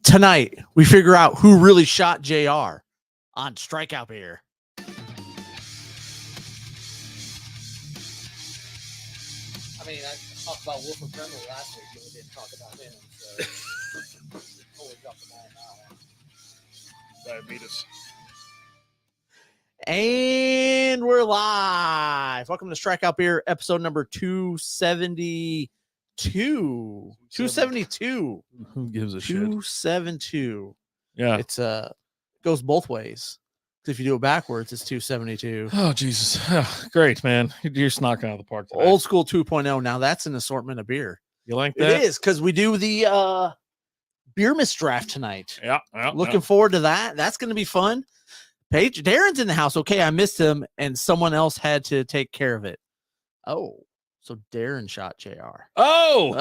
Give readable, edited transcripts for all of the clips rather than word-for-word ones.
Tonight, we figure out who really shot JR on Strikeout Beer. I mean, I talked about Wilford Brimley last week, but we didn't talk about him. So totally dropped the ball on that one. Diabetes. And we're live. Welcome to Strikeout Beer, episode number 272. 272. Who gives a shit? 272. Yeah. It's goes both ways. If you do it backwards, it's 272. Oh, Jesus. Oh, great, man. You're just knocking out of the park today. Old school 2.0. Now that's an assortment of beer. You like that? It is, because we do the beer miss draft tonight. Yeah. Looking forward to that. That's going to be fun. Paige, Darren's in the house. Okay, I missed him, and someone else had to take care of it. Oh, so Darren shot JR. Oh.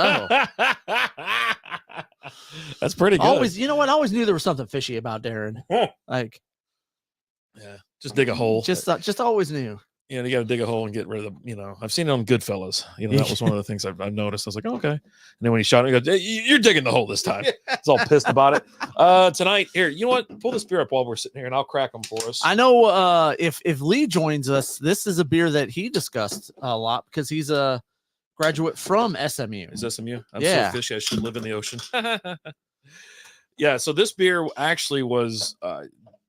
That's pretty good. Always, you know what? I always knew there was something fishy about Darren. Like, yeah, just dig a hole. Just always knew. You got to dig a hole and get rid of the, I've seen it on Goodfellas. That was one of the things I've noticed. I was like, okay. And then when he shot it, he goes, hey, you're digging the hole this time. He's all pissed about it. Tonight, here, you know what? Pull this beer up while we're sitting here and I'll crack them for us. I know if Lee joins us, this is a beer that he discussed a lot because he's a graduate from SMU. Is SMU? I'm Yeah. so fishy. I should live in the ocean. Yeah. So this beer actually was,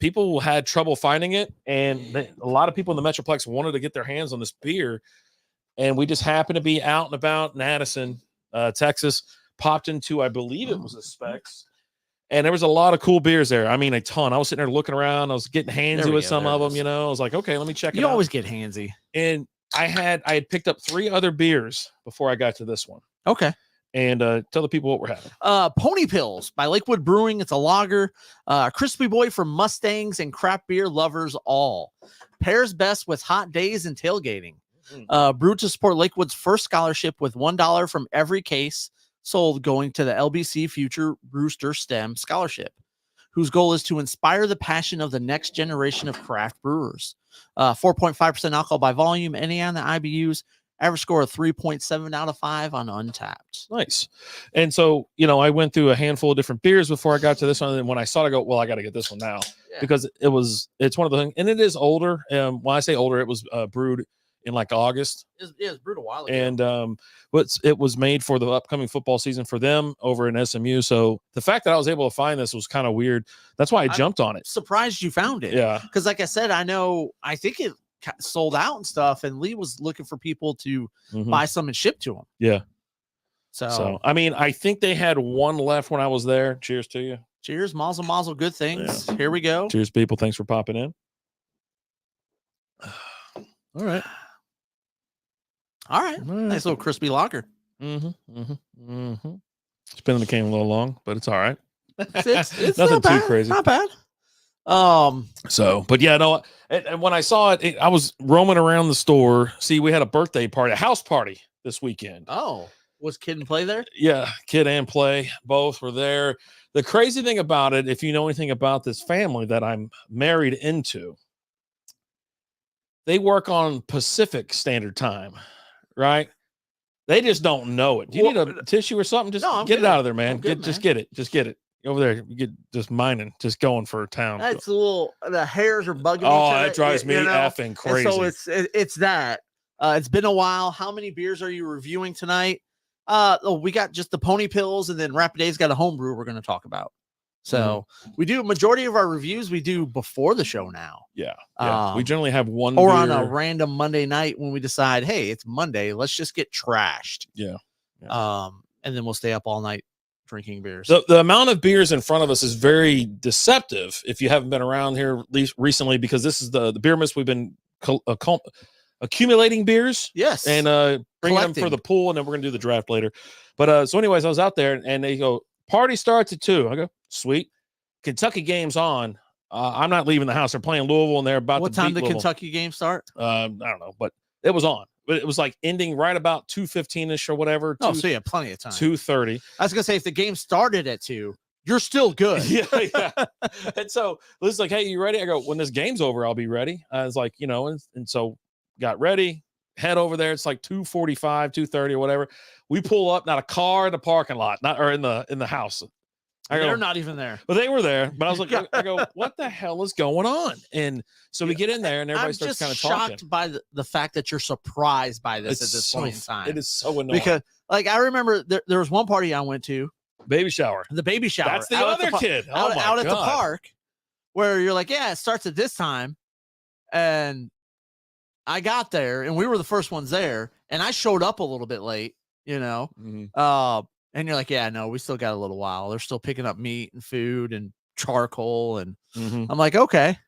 people had trouble finding it, and a lot of people in the Metroplex wanted to get their hands on this beer, and we just happened to be out and about in Addison, Texas, popped into, I believe it was a Specs, and there was a lot of cool beers there. I mean, a ton. I was sitting there looking around. I was getting handsy with some of them, I was like, okay, let me check it out. You always get handsy. And I had picked up 3 other beers before I got to this one. Okay. And tell the people what we're having. Pony Pills by Lakewood Brewing. It's a lager. Crispy Boy for Mustangs and craft beer lovers all. Pairs best with hot days and tailgating. Brewed to support Lakewood's first scholarship with $1 from every case sold going to the LBC Future Brewster STEM Scholarship, whose goal is to inspire the passion of the next generation of craft brewers. 4.5% alcohol by volume, NA on the IBUs. Average score of 3.7 out of 5 on Untapped. Nice. And so, I went through a handful of different beers before I got to this one. And when I saw it, I go, well, I got to get this one now because it's one of the things, and it is older. When I say older, it was brewed in like August. It was brewed a while ago. And but it was made for the upcoming football season for them over in SMU. So the fact that I was able to find this was kind of weird. That's why I jumped on it. Surprised you found it. Yeah. Because like I said, I think it sold out and stuff, and Lee was looking for people to buy some and ship to him. Yeah. So I mean, I think they had one left when I was there. Cheers to you. Cheers, mazel mazel, good things. Yeah. Here we go. Cheers, people. Thanks for popping in. All right. Nice little crispy lager. Spinning the can a little long, but it's all right. It's Nothing not bad. too crazy. Not bad. So, but yeah, no. And when I saw it, I was roaming around the store. See, we had a birthday party, a house party this weekend. Oh, was Kid and Play there? Yeah, Kid and Play both were there. The crazy thing about it, if you know anything about this family that I'm married into, they work on Pacific Standard Time, right? They just don't know it. Do you need a tissue or something? Just get it out of there, man. Just get it. Just get it. Over there, you get just mining, just going for a town. That's a little. The hairs are bugging. Oh, that drives me effing crazy. And so it's that. It's been a while. How many beers are you reviewing tonight? We got just the Pony Pills, and then Rapid Day's got a homebrew we're going to talk about. So we do majority of our reviews we do before the show now. Yeah. We generally have one or beer on a random Monday night when we decide, hey, it's Monday, let's just get trashed. Yeah. And then we'll stay up all night drinking beers. The amount of beers in front of us is very deceptive if you haven't been around here at least recently, because this is the beer mist. We've been accumulating beers. Yes. And bringing them for the pool, and then we're going to do the draft later. But so anyways, I was out there and they go, party starts at 2:00. I go, sweet. Kentucky game's on. I'm not leaving the house. They're playing Louisville, and they're about what to time beat did Louisville. Kentucky game start? I don't know, but it was on. But it was like ending right about 2:15ish or whatever. Oh, so you have plenty of time. 2:30. I was gonna say if the game started at 2, you're still good. Yeah. And so Liz's like, hey, you ready? I go, when this game's over, I'll be ready. I was like, and so got ready, head over there. It's like 2:45, 2:30 or whatever. We pull up, not a car in the parking lot, or in the house. They're not even there. But they were there. But I was like, I go, what the hell is going on? And so we get in there and everybody starts kind of talking. I'm just shocked by the fact that you're surprised by this at this point in time. It is so annoying. Because, like, I remember there was one party I went to. Baby shower. The baby shower. That's the other kid. Out at the park, where you're like, yeah, it starts at this time. And I got there, and we were the first ones there. And I showed up a little bit late, Mm-hmm. And you're like, yeah, no, we still got a little while. They're still picking up meat and food and charcoal. And I'm like, okay.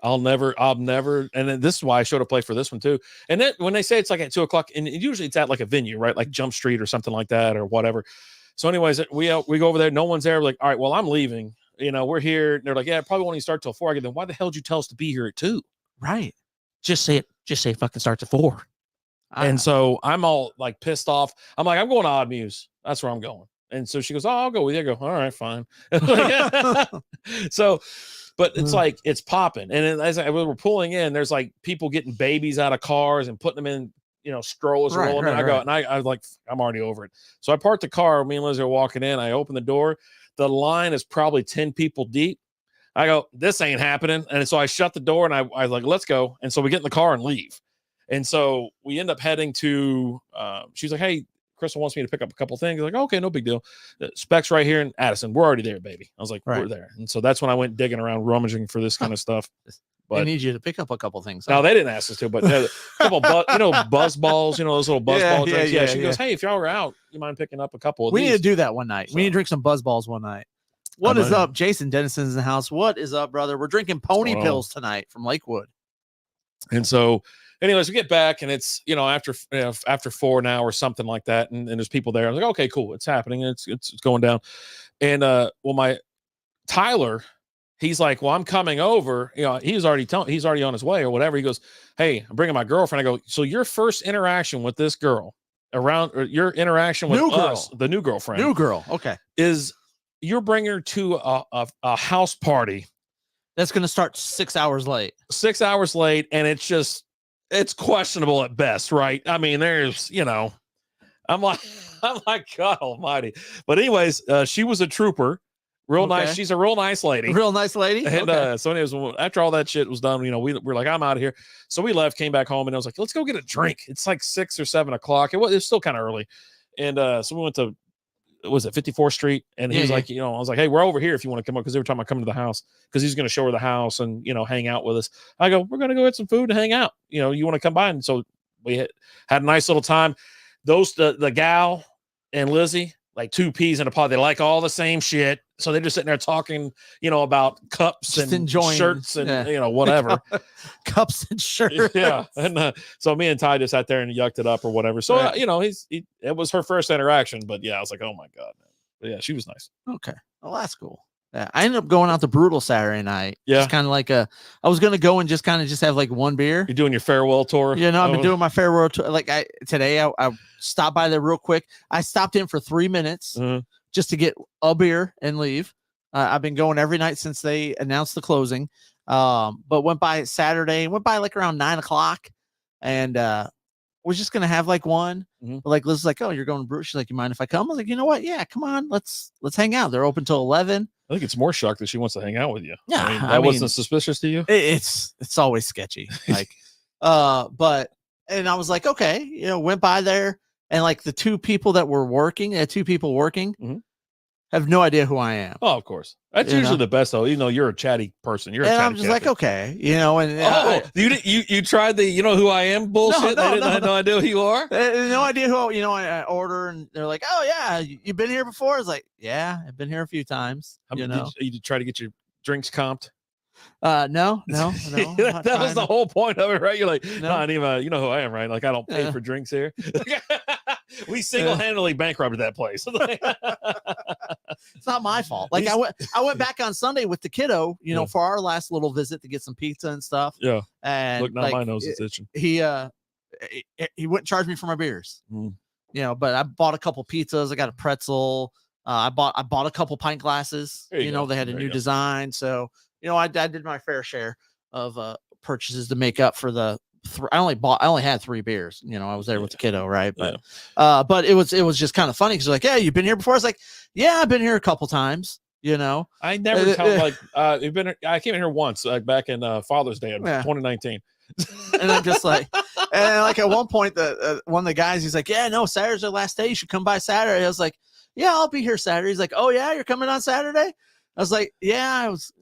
I'll never. And then this is why I showed up late for this one too. And then when they say it's like at 2:00, and usually it's at like a venue, right? Like Jump Street or something like that or whatever. So anyways, we go over there. No one's there. We're like, all right, well, I'm leaving. We're here. And they're like, yeah, probably won't even start till 4. I go, then why the hell did you tell us to be here at 2? Right. Just say it fucking starts at 4. And so I'm all like pissed off. I'm like, I'm going to Odd Muse. That's where I'm going. And so she goes, oh, I'll go with you. I go, all right, fine. So, but it's like, it's popping. And as we're pulling in, there's like people getting babies out of cars and putting them in, strollers. Right, rolling. Right, and I go, and I was like, I'm already over it. So I parked the car. Me and Liz are walking in. I open the door. The line is probably 10 people deep. I go, this ain't happening. And so I shut the door and I was like, let's go. And so we get in the car and leave. And so we end up heading to, she's like, hey, Crystal wants me to pick up a couple things. Like, okay, no big deal. Specs right here in Addison. We're already there, baby. I was like, we're there. And so that's when I went digging around, rummaging for this kind of stuff. But I need you to pick up a couple things. No, they didn't ask us to, but a couple, buzz balls, those little buzz ball drinks. Yeah, she goes, hey, if y'all are out, you mind picking up a couple of these? We need to do that one night. So. We need to drink some buzz balls one night. What is up? Jason Dennison's in the house. What is up, brother? We're drinking Pony Pills tonight from Lakewood. And so, anyways, we get back and it's, after 4 now or something like that. And there's people there. I was like, okay, cool. It's happening. It's going down. And, my Tyler, he's like, well, I'm coming over. He's already on his way or whatever. He goes, hey, I'm bringing my girlfriend. I go, so your first interaction with this girl or your interaction with us, the new girlfriend, okay, is you're bringing her to a house party that's going to start 6 hours late. 6 hours late, and it's questionable at best, right? I mean, there's, I'm like, God Almighty. But anyways, she was a trooper, real nice. She's a real nice lady, And so anyways, after all that shit was done, we're like, I'm out of here. So we left, came back home, and I was like, let's go get a drink. It's like 6 or 7 o'clock. It's still kind of early, and so we went to. Was it 54th Street? And he was like, I was like, hey, we're over here if you want to come up, because they were talking about coming to the house because he's going to show her the house and hang out with us. I go, we're going to go get some food and hang out. You want to come by? And so we had a nice little time. The gal and Lizzie, like 2 peas in a pod. They like all the same shit. So they're just sitting there talking, about cups just and enjoying shirts and whatever. Cups and shirts. Yeah. And so me and Ty just sat there and yucked it up or whatever. So, it was her first interaction, but yeah, I was like, oh my God, man. But yeah, she was nice. Okay. Well, that's cool. Yeah, I ended up going out to Brutal Saturday night. Yeah. Just kind of like I was gonna go and just have like one beer. You're doing your farewell tour. You know, I've been doing my farewell tour. Like today I stopped by there real quick. I stopped in for 3 minutes just to get a beer and leave. I've been going every night since they announced the closing. But went by Saturday, went by like around 9:00, and was just gonna have like one. But like Liz was like, "Oh, you're going to Brew?" She's like, "You mind if I come?" I was like, "You know what? Yeah, come on. Let's hang out." They're open till 11. I think it's more shocked that she wants to hang out with you. Yeah, I mean, that wasn't suspicious to you. It's always sketchy. Like, but and I was like, okay, you know, went by there, and like the two people working, have no idea who I am. Oh, of course. That's usually the best, though. Even though you're a chatty person, you're. And I'm just like, okay, you know, and you tried the who I am bullshit. They didn't have no idea who you are. No idea who. You know, I order, and they're like, oh yeah, you've been here before. I was like, yeah, I've been here a few times. Did you try to get your drinks comped? No. That was the whole point of it, right? You're like, no, I need you know who I am, right? Like, I don't pay for drinks here. We single-handedly bankrupted that place. It's not my fault. Like I went back on Sunday with the kiddo, you know, for our last little visit to get some pizza and stuff. Yeah. And look, now my nose is itching. He wouldn't charge me for my beers. You know, but I bought a couple pizzas. I got a pretzel. I bought a couple pint glasses. You know, they had a new design. So, you know, I did my fair share of purchases to make up for the I only had 3 beers. You know, I was there with the kiddo, right? But it was just kind of funny because like, yeah, you've been here before. I was like, yeah, I've been here a couple times. You know, I never tell like you've been. I came in here once, like back in Father's Day in 2019. And I'm just like, and like at one point, one of the guys, he's like, yeah, no, Saturday's our last day. You should come by Saturday. I was like, yeah, I'll be here Saturday. He's like, oh yeah, you're coming on Saturday. I was like, yeah, I was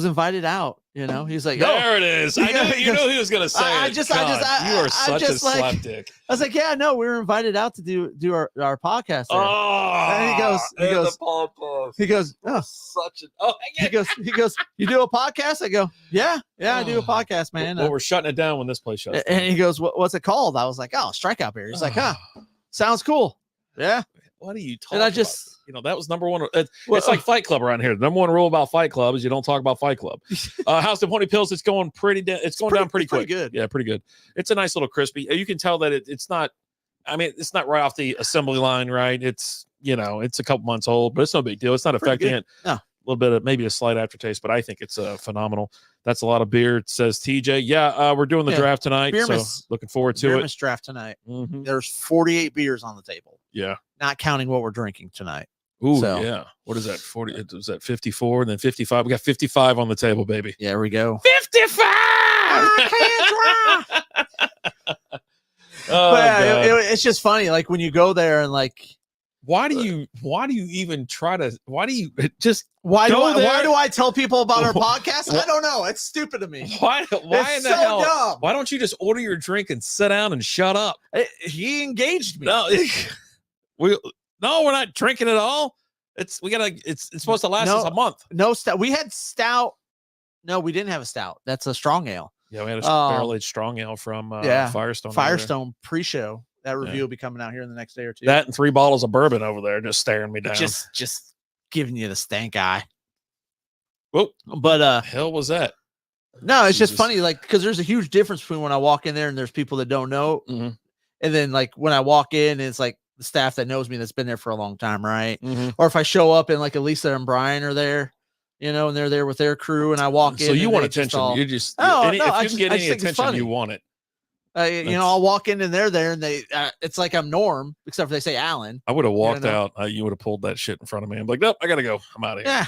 invited out. You know, he's like, there it is. I knew he was gonna say it. You are such a slapdick. I was like, yeah, no, we were invited out to do our podcast. There. Oh, and he goes, oh, such a he goes, you do a podcast? I go, yeah, I do a podcast, man. Well, we're shutting it down when this place shuts down. And he goes, what's it called? I was like, oh, Strikeout Beer. He's like, huh, sounds cool. Yeah. What are you talking about? You know, that was number one. It's like Fight Club around here. The number one rule about Fight Club is you don't talk about Fight Club. House of Pony Pills, it's going down pretty quick. Good. Yeah, pretty good. It's a nice little crispy. You can tell that it's not, I mean, it's not right off the assembly line, right? It's, you know, it's a couple months old, but it's no big deal. It's not affecting it. No. A little bit of maybe a slight aftertaste, but I think it's phenomenal. That's a lot of beer, says TJ. Yeah, we're doing the draft tonight. Looking forward to it. Draft tonight. There's 48 beers on the table. Yeah. Not counting what we're drinking tonight. Ooh, yeah. What is that? 40? Was that 54 and then 55? We got 55 on the table, baby. Yeah, here we go. 55! It's just funny. Like when you go there and like, why do you even try to? Why do you just? Why do I tell people about our podcast? I don't know. It's stupid to me. Why in the hell? Dumb. Why don't you just order your drink and sit down and shut up? He engaged me. No, we're not drinking at all. It's supposed to last us a month. No stout. We had stout. No, we didn't have a stout. That's a strong ale. Yeah, we had a barrel-aged strong ale from Firestone. Firestone pre-show. That review will be coming out here in the next day or two. That and 3 bottles of bourbon over there just staring me down. Just giving you the stank eye. Whoa. But hell was that? No, it's just funny, like, because there's a huge difference between when I walk in there and there's people that don't know. And then like when I walk in, it's like the staff that knows me that's been there for a long time, right? Or if I show up and like Elisa and Brian are there, you know, and they're there with their crew, and I walk in. So you want attention? You just if you can get any attention, you want it. You know, I'll walk in and they're there, and they it's like I'm Norm, except for they say Alan. I would have walked out. You would have pulled that shit in front of me. I'm like, nope, I gotta go. I'm out of here. Yeah.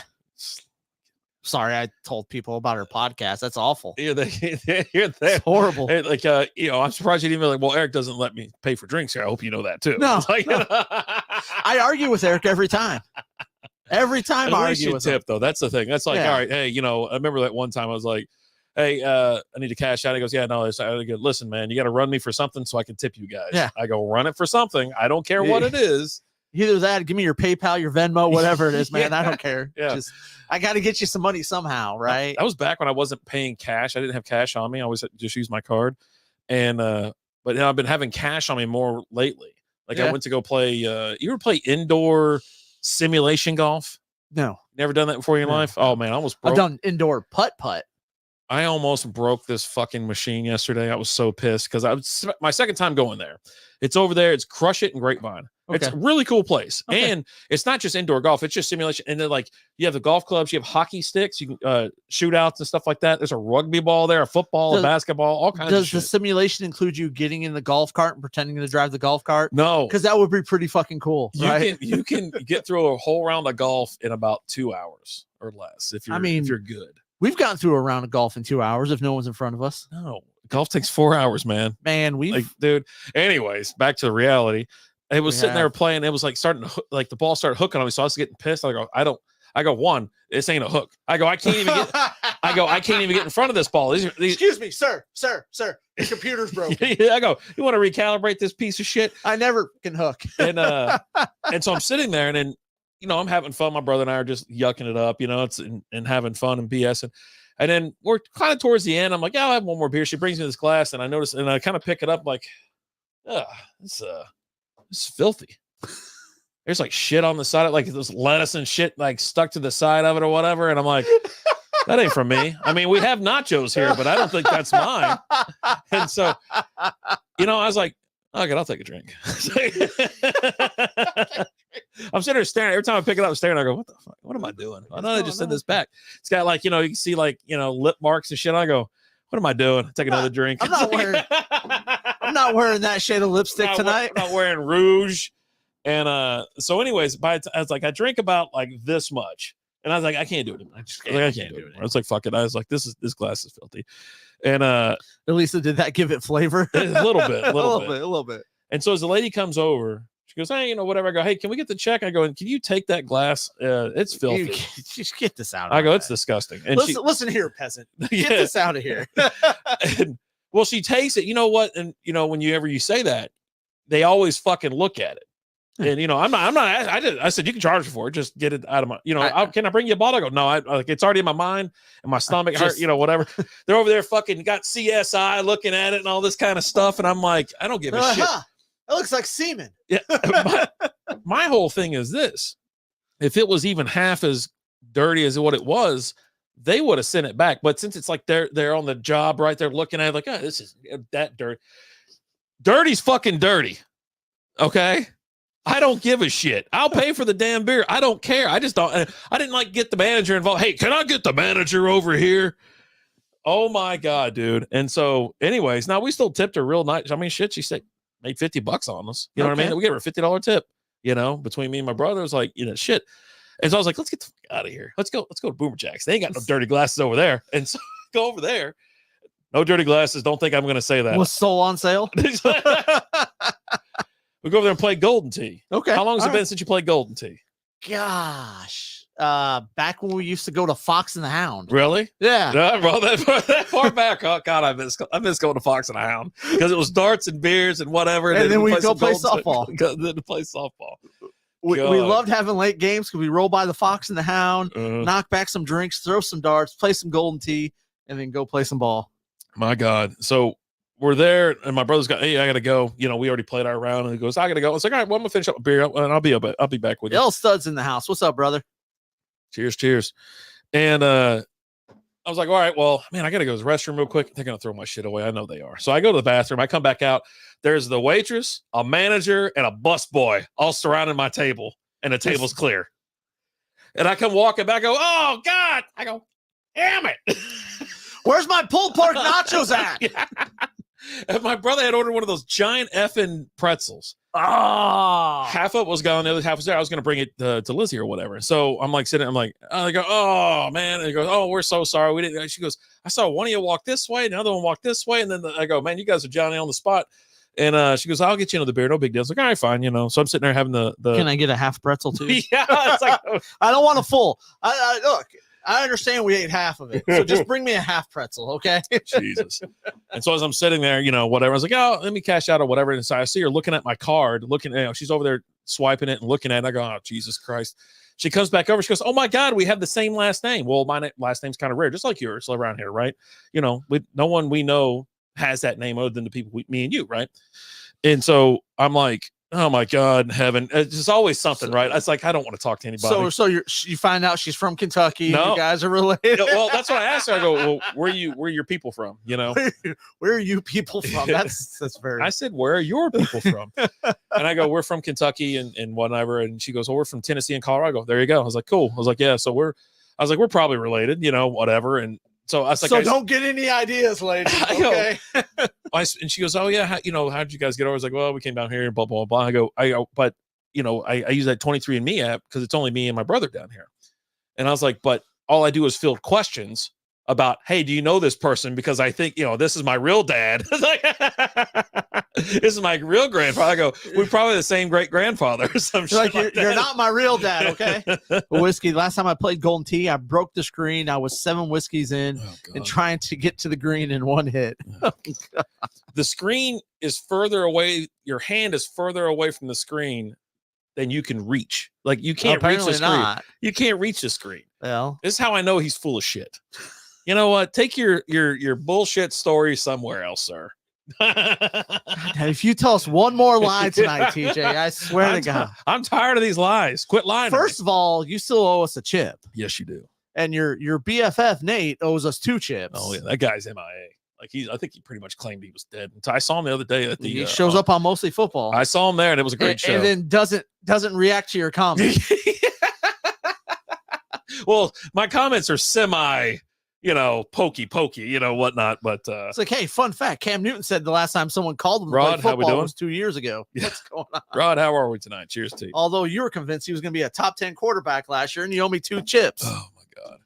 Sorry, I told people about our podcast. That's awful. They're horrible. Like, you know, I'm surprised you didn't be like, well, Eric doesn't let me pay for drinks here. I hope you know that too. No, like, no. I argue with Eric every time. Every time I argue with him. Though. That's the thing. That's like, all right, hey, you know, I remember that one time I was like, hey, I need to cash out. He goes, yeah, no, I go, listen, man, you got to run me for something so I can tip you guys. Yeah. I go, run it for something. I don't care what it is. Either that, give me your PayPal, your Venmo, whatever it is, man. I don't care. Yeah. Just, I got to get you some money somehow, right? That was back when I wasn't paying cash. I didn't have cash on me. I always just use my card. And, but I've been having cash on me more lately. Like I went to go play, you ever play indoor simulation golf? No, Never done that before in your No. life? Oh man, I almost broke. I've done indoor putt. I almost broke this fucking machine yesterday. I was so pissed because I was my second time going there. It's over there. It's Crush It in Grapevine. It's a really cool place. Okay. And it's not just indoor golf. It's just simulation. And then like you have the golf clubs, you have hockey sticks, you can shootouts and stuff like that. There's a rugby ball there, a football, a basketball, all kinds of Does shit. the simulation include you getting in the golf cart and pretending to drive the golf cart? No. Because that would be pretty fucking cool. You can get through a whole round of golf in about 2 hours or less if you're good. We've gotten through a round of golf in 2 hours if no one's in front of us. No, golf takes 4 hours, man. Man, dude. Anyways, back to the reality. It was sitting there playing. It was like starting to like the ball started hooking on me, so I was getting pissed. I go, one, this ain't a hook. I can't even get in front of this ball. These Excuse me, sir. The computer's broken. I go, you want to recalibrate this piece of shit? I never can hook. And so I'm sitting there, and then I'm having fun. My brother and I are just yucking it up, it's and having fun and BSing. And then we're kind of towards the end. I'm like, yeah, I'll have one more beer. She brings me this glass, and I notice, and I kind of pick it up, like, this is filthy. There's like shit on the side of like this lettuce and shit like stuck to the side of it or whatever. And I'm like, that ain't from me. I mean, we have nachos here, but I don't think that's mine. And so, I was like, okay, I'll take a drink. I'm sitting there staring. Every time I pick it up, I'm staring. I go, what the fuck? What am I doing? I know I just send this back. It's got like, you can see like, lip marks and shit. I go, what am I doing? Take another drink. I'm not wearing that shade of lipstick tonight. I'm not wearing rouge. And so anyways, I was like, I drink about like this much. And I was like, I can't do it. I can't do it. I was like, fuck it. I was like, this glass is filthy. And Elisa, did that give it flavor? A little bit. a little bit. And so as the lady comes over, she goes, hey, whatever. I go, hey, can we get the check? I go, and can you take that glass? It's filthy. Just get this out. I go, it's disgusting. And listen here, peasant. Get this out of here. Well, she takes it. You know what? And whenever you say that, they always fucking look at it. And I said you can charge for it. Just get it out of my. Can I bring you a bottle? I go, no. Like it's already in my mind and my stomach hurt. Whatever. They're over there fucking got CSI looking at it and all this kind of stuff. And I'm like, I don't give a shit. It looks like semen. Yeah. My whole thing is this: if it was even half as dirty as what it was, they would have sent it back. But since it's like they're on the job, right? They're looking at it like, oh, this is that dirty. Dirty's fucking dirty. Okay. I don't give a shit. I'll pay for the damn beer. I don't care. I just don't. I didn't like get the manager involved. Hey, can I get the manager over here? Oh my God, dude. And so anyways, now we still tipped her real nice. I mean, shit, she said made $50 on us. You know what I mean? We gave her a $50 tip, between me and my brother. It was like, shit. And so I was like, let's get the fuck out of here. Let's go to Boomer Jacks. They ain't got no dirty glasses over there. And so go over there. No dirty glasses. Don't think I'm going to say that. Was Soul on sale? We go over there and play Golden Tee. Okay. How long has it been since you played Golden Tee? Gosh. Back when we used to go to Fox and the Hound. Really? Yeah. Bro, that far back. Oh God, I miss going to Fox and the Hound because it was darts and beers and whatever. And then we go play softball. Then to play softball. We loved having late games because we roll by the Fox and the Hound, knock back some drinks, throw some darts, play some Golden Tee, and then go play some ball. My God. So we're there, and my brother's got, hey, I got to go. We already played our round, and he goes, I got to go. I was like, all right, well, I'm going to finish up a beer, and I'll be back with you. L Stud's in the house. What's up, brother? Cheers. And I was like, all right, well, man, I got to go to the restroom real quick. They're going to throw my shit away. I know they are. So I go to the bathroom. I come back out. There's the waitress, a manager, and a busboy all surrounding my table, and the table's clear. And I come walking back, I go, oh, God. I go, damn it. Where's my pulled pork nachos at? And my brother had ordered one of those giant effing pretzels. Oh, half of it was gone, the other half was there. I was going to bring it to Lizzie or whatever. So I'm like sitting, I go, oh man. And he goes, oh, we're so sorry. We didn't. She goes, I saw one of you walk this way, and the other one walk this way. And then I go, man, you guys are Johnny on the spot. And she goes, I'll get you another beer. No big deal. I was like, all right, fine. So I'm sitting there having the. Can I get a half pretzel too? Yeah. It's like, I don't want a full. Look. I understand we ate half of it, so just bring me a half pretzel, okay? Jesus. And so as I'm sitting there, whatever, I was like, oh, let me cash out or whatever. And so I see her looking at my card, she's over there swiping it and looking at it. I go, oh, Jesus Christ. She comes back over. She goes, oh my God, we have the same last name. Well, my last name's kind of rare, just like yours around here, right? No one we know has that name other than the people, me and you, right? And so I'm like, Oh my God, in heaven! It's just always something, right? It's like I don't want to talk to anybody. So you find out she's from Kentucky. No. You guys are related. Yeah, well, that's what I asked her. I go, well, where are your people from? You know, where are you people from? That's very. I said, where are your people from? And I go, we're from Kentucky and whatever. And she goes, well, we're from Tennessee and Colorado. I go, there you go. I was like, cool. I was like, yeah. So we're probably related, you know, whatever. And so I was like, so don't get any ideas, lady. Okay. And she goes, oh yeah, how did you guys get over? I was like, well, we came down here, blah blah blah. I go, but you know, I use that 23andMe app because it's only me and my brother down here. And I was like, but all I do is field questions about, hey, do you know this person? Because I think, you know, this is my real dad. This is my real grandfather. I go, we're probably the same great grandfather. You're not my real dad, okay? Whiskey. Last time I played Golden Tee, I broke the screen. I was 7 whiskeys in and trying to get to the green in one hit. The screen is further away. Your hand is further away from the screen than you can reach. Like you can't reach the screen. Not. You can't reach the screen. Well, this is how I know he's full of shit. You know what? Take your bullshit story somewhere else, sir. If you tell us one more lie tonight, TJ, I swear to God, I'm tired of these lies. Quit lying. First of all, you still owe us a chip. Yes, you do. And your BFF Nate owes us 2 chips. Oh yeah, that guy's MIA. Like I think he pretty much claimed he was dead. And I saw him the other day at the. He shows up on Mostly Football. I saw him there, and it was a great show. And then doesn't react to your comments. Well, my comments are semi. You know, pokey, you know, whatnot. But it's like, hey, fun fact: Cam Newton said the last time someone called him to Rod, play how we football doing? was 2 years ago. What's going on? Rod, how are we tonight? Cheers to you. Although you were convinced he was going to be a top 10 quarterback last year, and you owe me 2 chips. Oh my God!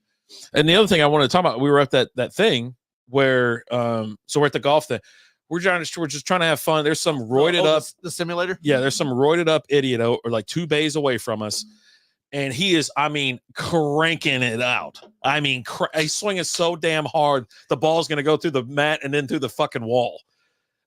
And the other thing I wanted to talk about, we were at that thing where, so we're at the golf thing. We're just trying to have fun. There's some roided up the simulator. Yeah, there's some roided up idiot or like 2 bays away from us. And he is, I mean, cranking it out. I mean, he's swinging so damn hard, the ball's going to go through the mat and then through the fucking wall.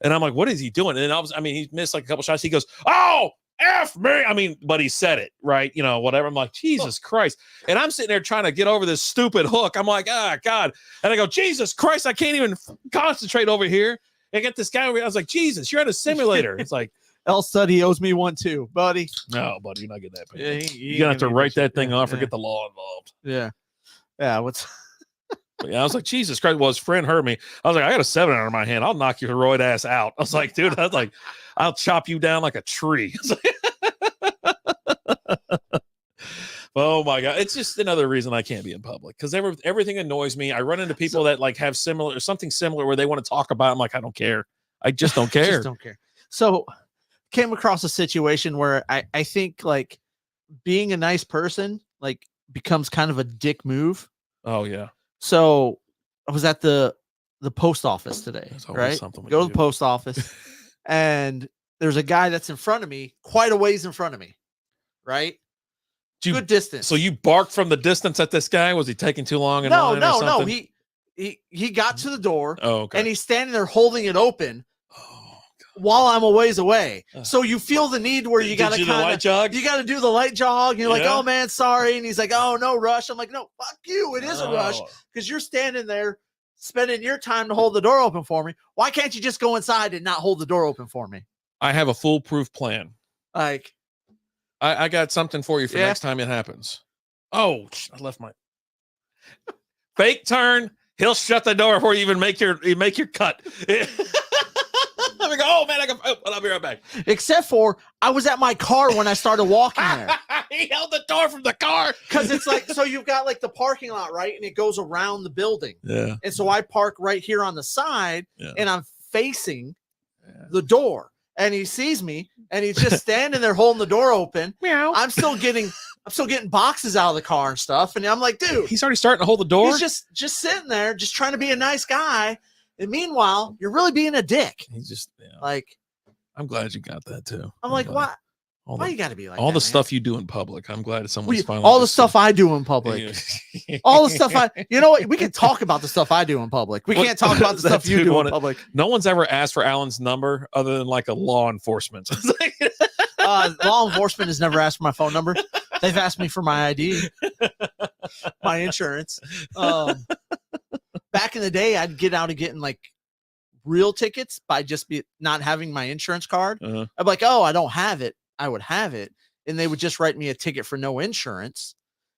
And I'm like, what is he doing? And then he missed like a couple shots. He goes, oh, F me. I mean, but he said it, right? You know, whatever. I'm like, Jesus Christ. And I'm sitting there trying to get over this stupid hook. I'm like, God. And I go, Jesus Christ, I can't even concentrate over here. And get this guy over here. I was like, Jesus, you're at a simulator. It's like, El Suddy owes me 1 too, buddy. No, buddy, you're not getting that. Yeah, you're gonna have to write that thing off or get the law involved. Yeah. What's? Yeah, I was like, Jesus Christ. Well, his friend heard me. I was like, I got a 7 under my hand. I'll knock your roid ass out. I was like, dude, I'll chop you down like a tree. Oh my God. It's just another reason I can't be in public because everything annoys me. I run into people that like have something similar where they want to talk about. I'm like, I don't care. I just don't care. Just don't care. So came across a situation where I think like being a nice person like becomes kind of a dick move. Oh yeah. So I was at the post office today, right? Go to the post office and there's a guy that's in front of me, quite a ways in front of me, right? Good distance. So you barked from the distance at this guy? Was he taking too long in line or something? No. He got to the door and he's standing there holding it open. While I'm a ways away. So you feel the need where you got to do the light jog. And you're like, oh man, sorry. And he's like, oh, no rush. I'm like, no, fuck you. It is a rush because you're standing there spending your time to hold the door open for me. Why can't you just go inside and not hold the door open for me? I have a foolproof plan. Like, I got something for you for next time it happens. Oh, I left my fake turn. He'll shut the door before you even make your cut. I'm like, oh man, I'll be right back. Except for I was at my car when I started walking there. He held the door from the car because it's like, so you've got like the parking lot, right? And it goes around the building. Yeah. And so I park right here on the side and I'm facing the door and he sees me and he's just standing there holding the door open. Meow. I'm still getting boxes out of the car and stuff. And I'm like, dude, he's already starting to hold the door. He's just sitting there, just trying to be a nice guy. And meanwhile, you're really being a dick. He's just like, I'm glad you got that too. I'm like, why? Why you got to be like all that, the stuff you do in public? I'm glad someone's finally all the stuff I do in public. All the stuff you know what? We can talk about the stuff I do in public. We can't talk about the stuff you do in public. No one's ever asked for Alan's number other than like a law enforcement. Law enforcement has never asked for my phone number. They've asked me for my ID, my insurance. Back in the day, I'd get out of getting like real tickets by just not having my insurance card. Uh-huh. I'm like, oh, I don't have it. I would have it. And they would just write me a ticket for no insurance.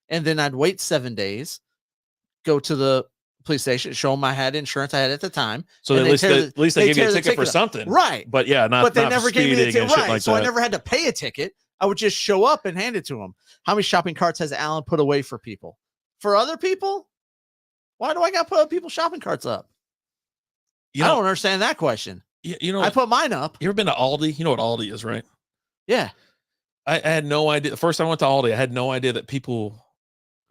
And then I'd wait 7 days, go to the police station, show them I had insurance I had at the time. So at least they gave you a ticket for something. Right. But yeah, but they never gave me a ticket. Right. Like so that. I never had to pay a ticket. I would just show up and hand it to them. How many shopping carts has Alan put away for people? For other people? Why do I got to put other people's shopping carts up? I don't understand that question. You know, I put mine up. You ever been to Aldi? You know what Aldi is, right? Yeah. I had no idea. The first time I went to Aldi, I had no idea that people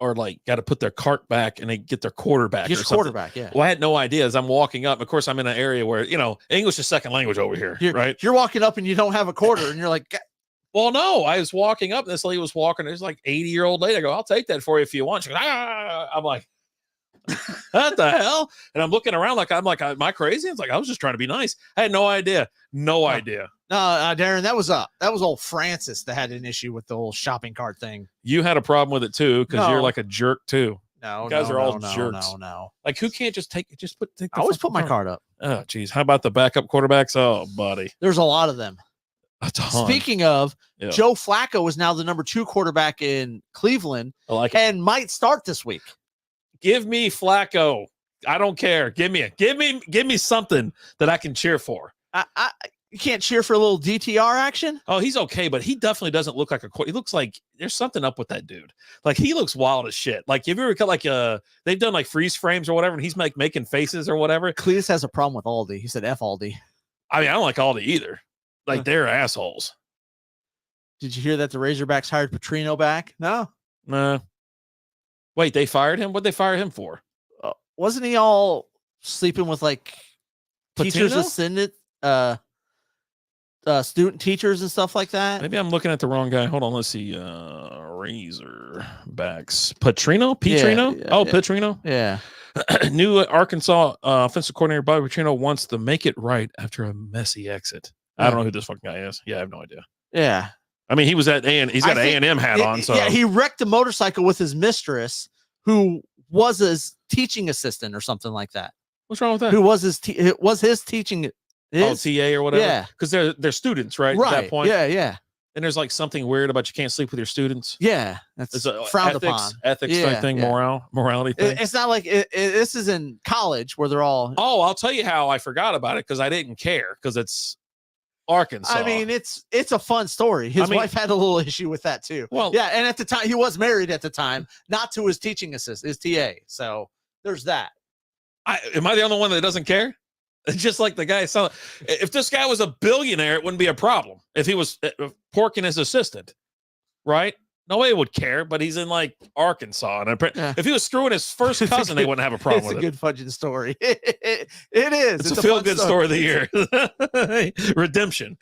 are like got to put their cart back and they get their quarterback. Get quarterback, yeah. Well, I had no idea as I'm walking up. Of course, I'm in an area where, English is second language over here, right? You're walking up and you don't have a quarter and you're like, well, no, I was walking up and this lady was walking. There's like 80-year-old lady. I go, I'll take that for you if you want. She goes, I'm like, what the hell? And I'm looking around like, am I crazy? It's like, I was just trying to be nice. I had no idea. No idea. No, Darren, that was old Francis that had an issue with the whole shopping cart thing. You had a problem with it too, because you're like a jerk too. No, you guys are all jerks. No. Like, who can't just take the I always put my card up. Oh, geez. How about the backup quarterbacks? Oh, buddy. There's a lot of them. A ton. Speaking of, Joe Flacco is now the number 2 quarterback in Cleveland and might start this week. Give me Flacco. I don't care. Give me something that I can cheer for. You can't cheer for a little DTR action? Oh, he's okay, but he definitely doesn't look like he looks like there's something up with that dude. Like, he looks wild as shit. Like, have you ever got they've done like freeze frames or whatever, and he's like making faces or whatever. Cletus has a problem with Aldi. He said F Aldi. I mean, I don't like Aldi either. Like, they're assholes. Did you hear that the Razorbacks hired Petrino back? No. Wait, they fired him? What'd they fire him for? Wasn't he all sleeping with like teachers' assistant, student teachers and stuff like that? Maybe I'm looking at the wrong guy. Hold on, let's see. Razorbacks. Petrino? Petrino? Yeah. New Arkansas offensive coordinator Bobby Petrino wants to make it right after a messy exit. I don't know who this fucking guy is. Yeah, I have no idea. Yeah. I mean, he's got an A&M hat on. So yeah, he wrecked a motorcycle with his mistress, who was his teaching assistant or something like that. What's wrong with that? Who was his teaching? TA or whatever. Yeah, because they're students, right? Right. At that point. Yeah. And there's like something weird about you can't sleep with your students. Yeah, that's frowned upon. Ethics type thing, morality thing. It's not like this is in college where they're all. Oh, I'll tell you how I forgot about it, because I didn't care, because it's Arkansas. I mean, it's a fun story. His wife had a little issue with that too. Well, yeah, and at the time he was married at the time, not to his teaching assistant, his TA. So there's that. Am I the only one that doesn't care? Just like the guy. So if this guy was a billionaire, it wouldn't be a problem. If he was porking his assistant, right? Nobody would care. But he's in like Arkansas, and if he was screwing his first cousin, they wouldn't have a problem with it. It's a good fudging story. It is. It's a feel-good story of the year. Redemption.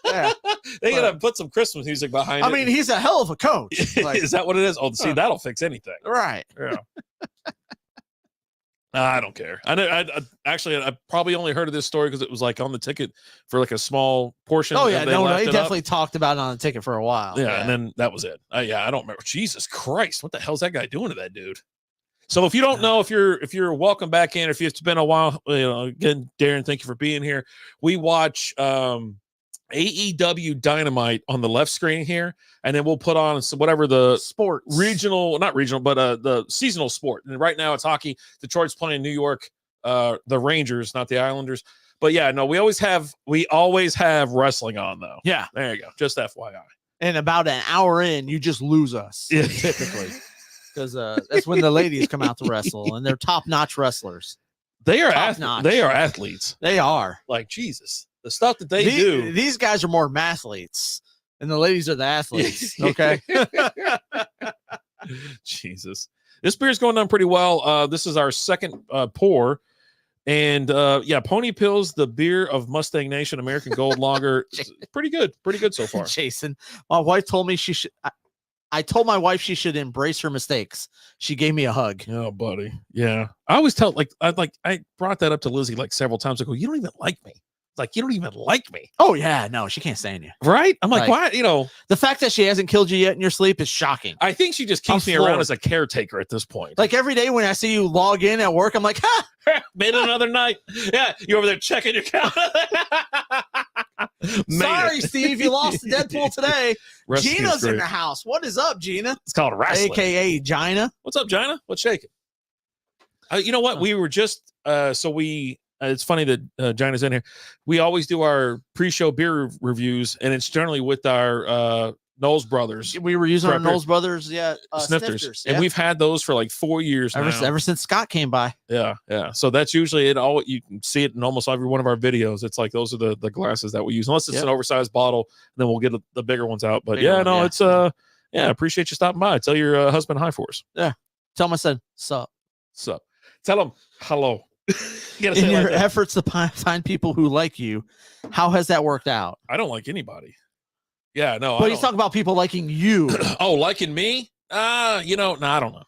Yeah. They gotta put some Christmas music behind it. I mean, he's a hell of a coach. Like, is that what it is? Oh, see, that'll fix anything. Right. Yeah. I don't care. I probably only heard of this story because it was like on the ticket for like a small portion. Oh yeah, no, he definitely talked about it on the ticket for a while. Yeah, and then that was it. I don't remember. Jesus Christ, what the hell's that guy doing to that dude? So if you don't know, if you're welcome back in, if it's been a while, again, Darren, thank you for being here. We watch AEW Dynamite on the left screen here, and then we'll put on whatever the sports not regional, but the seasonal sport. And right now it's hockey. Detroit's playing New York, the Rangers, not the Islanders. But yeah, no, we always have wrestling on though. Yeah, there you go. Just FYI. And about an hour in, you just lose us typically, because that's when the ladies come out to wrestle, and they're top-notch wrestlers. They are athletes. They are. Like, Jesus. The stuff that they do. These guys are more mathletes, and the ladies are the athletes. Okay. Jesus. This beer's going down pretty well. This is our second pour. And Pony Pills, the beer of Mustang Nation, American Gold Lager. Pretty good so far. Jason, my wife told me she should. I told my wife she should embrace her mistakes. She gave me a hug. Oh, buddy. Yeah. I always tell, I brought that up to Lizzie like several times. I go, you don't even like me. It's like, you don't even like me. Oh, yeah. No, she can't stand you. Right? I'm like, why? The fact that she hasn't killed you yet in your sleep is shocking. I think she just keeps me around as a caretaker at this point. Like every day when I see you log in at work, I'm like, ha, Made it another night. Yeah, you over there checking your count. Sorry, Steve, you lost to Deadpool today. Rescue's Gina's in great. the house. What is up, Gina? It's called wrestling. AKA Gina. What's up, Gina? What's shaking? You know what? We were just it's funny that Gina's in here. We always do our pre-show beer reviews, and it's generally with our Knowles Brothers. We were using our Correct. Knowles Brothers, Snifters. yeah. And we've had those for like 4 years now. ever since Scott came by. Yeah. So that's usually it. All you can see it in almost every one of our videos. It's like those are the glasses that we use, unless it's an oversized bottle. Then we'll get the bigger ones out. But it's appreciate you stopping by. Tell your husband hi for us. Yeah. Tell my son, sup. Tell him hello. You gotta In say it your like that. efforts to find people who like you, how has that worked out? I don't like anybody. Yeah, no. But he's talking about people liking you. Oh, liking me? I don't know.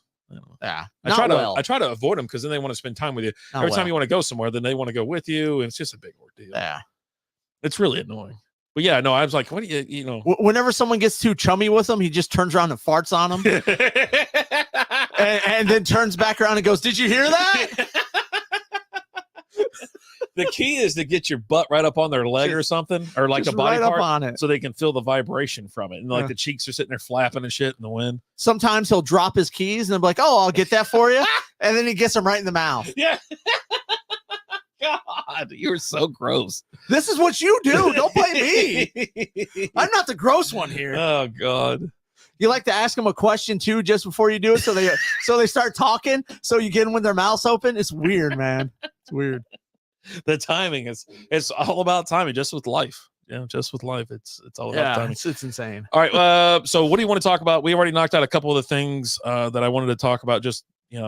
Yeah. I try to avoid them because then they want to spend time with you. Every time you want want to go somewhere, then they want to go with you, and it's just a big ordeal. Yeah. It's really annoying. But yeah, no, I was like, what do you know? Whenever someone gets too chummy with him, he just turns around and farts on him, and then turns back around and goes, "Did you hear that?" The key is to get your butt right up on their leg or something, or like a body right part, up on it. so they can feel the vibration from it. And like the cheeks are sitting there flapping and shit in the wind. Sometimes he'll drop his keys and I'm like, "Oh, I'll get that for you," and then he gets them right in the mouth. Yeah. God, you're so gross. This is what you do. Don't blame me. I'm not the gross one here. Oh God. You like to ask them a question too just before you do it, so they start talking. So you get them with their mouths open. It's weird, man. It's weird. The timing it's all about timing, just with life. Yeah, just with life. It's all about timing. It's insane. All right. So what do you want to talk about? We already knocked out a couple of the things that I wanted to talk about. Just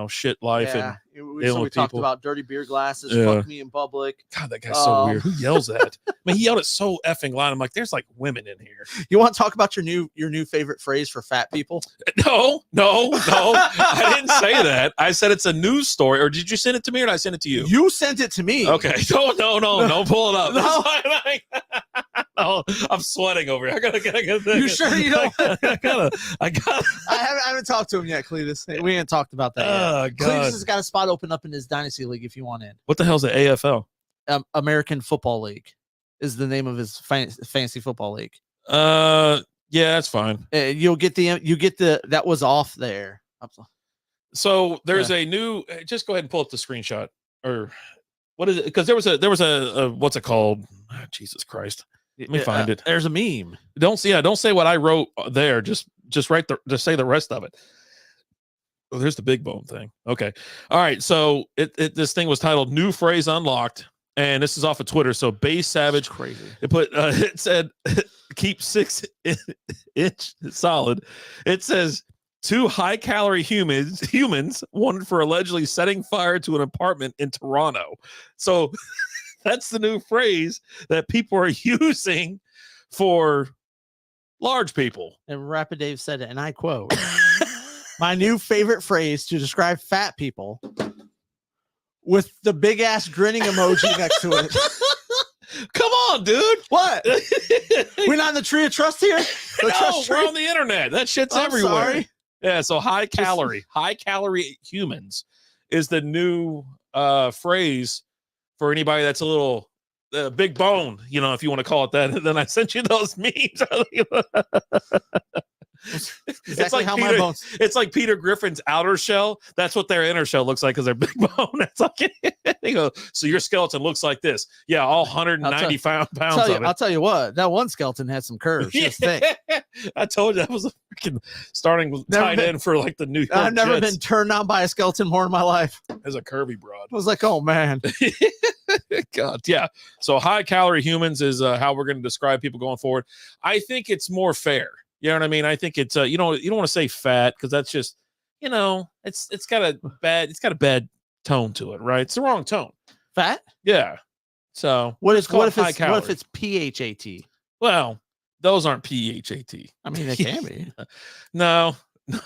shit life and we talked about dirty beer glasses. Yeah. Fuck me in public. God, that guy's so weird. Who yells that? I mean, he yelled it so effing loud. I'm like, there's like women in here. You want to talk about your new favorite phrase for fat people? No. I didn't say that. I said it's a news story. Or did you send it to me, or did I send it to you? You sent it to me. Okay. No. Don't pull it up. No. No, I'm sweating over here. I gotta. You sure you don't? I gotta. I haven't talked to him yet, Cletus. We ain't talked about that yet. Oh God. Cletus has got a spot open up in his dynasty league if you want in. What the hell's the AFL? American Football League is the name of his fantasy football league. Yeah, that's fine. You get the that was off there. So there's a new. Just go ahead and pull up the screenshot, or what is it? Because there was a what's it called? Oh, Jesus Christ. Let me find it. There's a meme. Don't say what I wrote there. Just write just say the rest of it. Oh, there's the big bone thing. Okay. All right. So this thing was titled "New Phrase Unlocked," and this is off of Twitter. So Base Savage, crazy. It said keep 6 inch solid. It says 2 high calorie humans wanted for allegedly setting fire to an apartment in Toronto. So that's the new phrase that people are using for large people. And Rapid Dave said it, and I quote, "My new favorite phrase to describe fat people," with the big ass grinning emoji next to it. Come on, dude. What? We're not in the tree of trust here? We're on the internet. That shit's everywhere. Sorry. Yeah, so high calorie humans is the new phrase for anybody that's a little big bone, if you want to call it that. And then I sent you those memes. It's like Peter Griffin's outer shell. That's what their inner shell looks like because they're big bone. It's like they go, so your skeleton looks like this. Yeah, all 190 pounds of it. I'll tell you what, that one skeleton had some curves. Just thick. I told you that was a freaking starting tight end for like the New York I've never Jets. been turned on by a skeleton more in my life. As a curvy broad. I was like, oh man. God, yeah. So high calorie humans is how we're going to describe people going forward. I think it's more fair. You know what I mean? I think it's you don't want to say fat because that's just it's got a bad tone to it, right? It's the wrong tone. Fat? Yeah. So what if it's PHAT? Well, those aren't PHAT. I mean, they can be. No.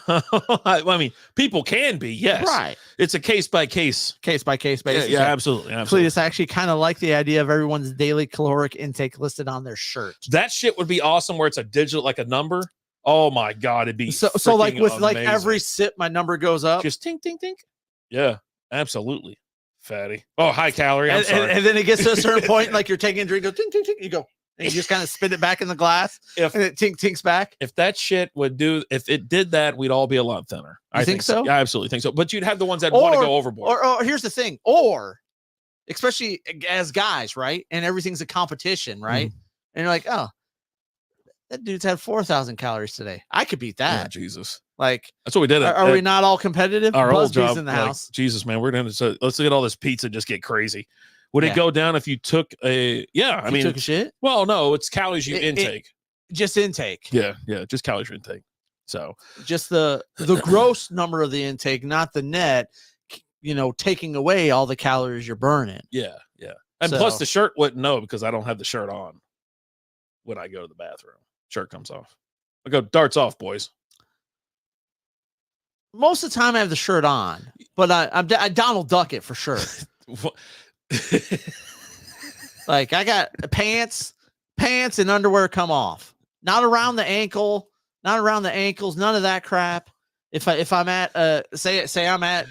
I mean, people can be, yes. Right. It's a case by case basis. Yeah, absolutely. Cletus, I actually kind of like the idea of everyone's daily caloric intake listed on their shirt. That shit would be awesome where it's a digital, like a number. Oh my God, it'd be so like with amazing. like every sip, my number goes up. Just tink, tink, tink. Yeah, absolutely. Fatty. Oh, high calorie. I'm And, sorry. and then it gets to a certain point, like you're taking a drink, go ting ting ting, you go, and you just kind of spin it back in the glass, If- and it tinks back. If that shit would do, if it did that, we'd all be a lot thinner. You think so? Yeah, I absolutely think so. But you'd have the ones that want to go overboard. Or here's the thing, or especially as guys, right? And everything's a competition, right? And you're like, oh, that dude's had 4,000 calories today. I could beat Yeah, that. Jesus. Like, That's what we did. are we not all competitive? Our old Busby's job in the like, house. Jesus, man, we're doing so let's look at all this pizza just get crazy. Would Yeah. it go down if you took a I mean took a shit. well, no, it's calories you intake. Just intake. Yeah, just calories you intake. So Just the gross number of the intake, not the net, taking away all the calories you're burning. yeah. And So- plus the shirt wouldn't know because I don't have the shirt on when I go to the bathroom. Shirt comes off. I go darts off, boys. Most of the time I have the shirt on, but I Donald Duck it for sure. Like I got pants and underwear come off, not around the ankles, none of that crap. If I'm at say I'm at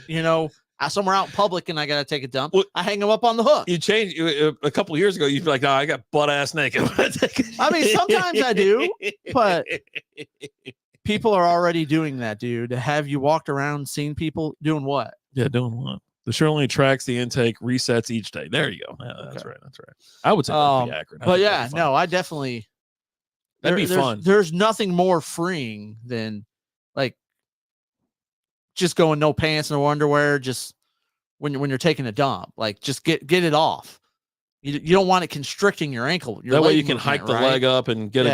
somewhere out in public and I gotta take a dump, I hang them up on the hook. You changed a couple of years ago. You'd be like, "No, I got butt ass naked." I mean, sometimes I do, but people are already doing that, dude. Have you walked around, seen people doing what? Yeah, doing what? The shirt only tracks the intake, resets each day. There you go. Yeah, that's Okay. right. That's right. I would say that'd be accurate. But yeah, no, I definitely. That'd be fun. There's nothing more freeing than like just going no pants, no underwear, just when you're taking a dump, like just get it off. You don't want it constricting your ankle. That way you can hike the leg up and get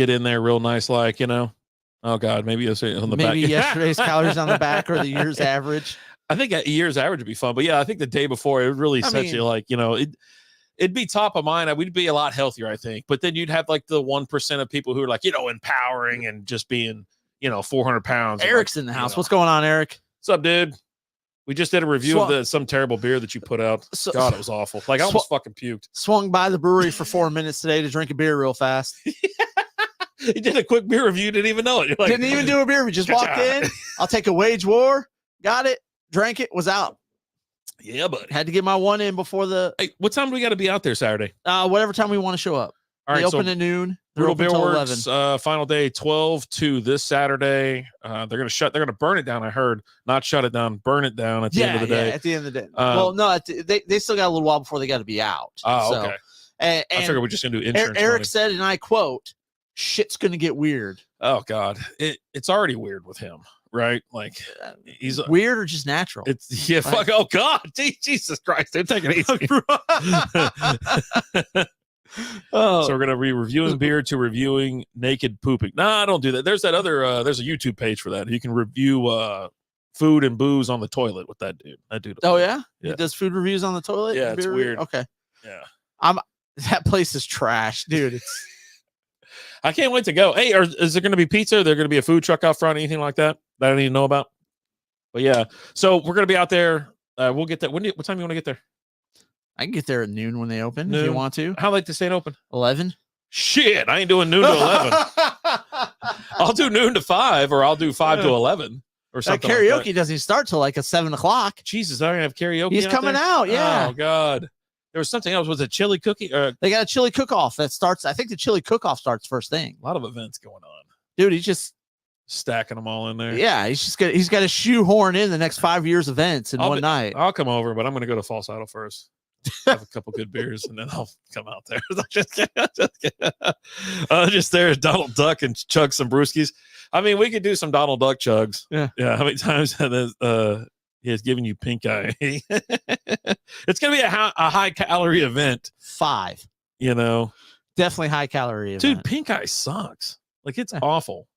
in there real nice, like Oh God, maybe it's on the back. Maybe yesterday's calories on the back or the year's average. I think a year's average would be fun, but yeah, I think the day before it would really set you like it'd be top of mind. We'd be a lot healthier, I think. But then you'd have like the 1% of people who are like empowering and just being 400 pounds. Eric's in the house. What's going on, Eric? What's up, dude? We just did a review of some terrible beer that you put out. God, it was awful. Like I almost fucking puked. Swung by the brewery for 4 minutes today to drink a beer real fast. He did a quick beer review. Didn't even know it. Like, didn't even do a beer. We just walked in. I'll take a wage war. Got it. Drank it. Was out. Yeah, buddy. Had to get my one in before the. Hey, what time do we got to be out there Saturday? Whatever time we want to show up. All right, they open at noon. Brutal Beer Works, final day 12/2 this Saturday. They're gonna burn it down. I heard, not shut it down, burn it down at the end of the day. At the end of the day. Well, no, they still got a little while before they got to be out. Oh, so, okay. And I figured we're just gonna do insurance. Eric said, and I quote, "Shit's gonna get weird." Oh God, it's already weird with him, right? Like he's weird or just natural. It's fuck. Oh God, Jesus Christ, they're taking it easy. So we're gonna be reviewing beer to reviewing naked pooping. Nah, don't do that. There's that other there's a YouTube page for that. You can review food and booze on the toilet with that dude. That dude. Oh yeah? Yeah. He does food reviews on the toilet? Yeah, it's weird. Okay. Yeah. That place is trash, dude. It's I can't wait to go. Hey, is there gonna be pizza? Is there gonna be a food truck out front, anything like that I don't even know about? But yeah. So we're gonna be out there. We'll get that. What time do you want to get there? I can get there at noon when they open if Noon. you want to. How late to stay open? 11. Shit, I ain't doing noon to 11. I'll do noon to 5, or I'll do 5 to 11, or That something. karaoke like that. doesn't start till like 7 o'clock. Jesus, I don't have karaoke. He's out coming there? out. Yeah. Oh God, there was something else. Was it chili cookie? They got a chili cook-off that starts. I think the chili cook-off starts first thing. A lot of events going on. Dude, he's just Stacking them all in there. yeah. He's got to shoehorn in the next 5 years events in one night. I'll come over, but I'm going to go to False Idol first. Have a couple good beers, and then I'll come out there. Just there as Donald Duck and chug some brewskis. I mean, we could do some Donald Duck chugs. Yeah. How many times he has given you pink eye? It's going to be a high calorie event. 5. Definitely high calorie event. Dude, pink eye sucks. Like it's awful.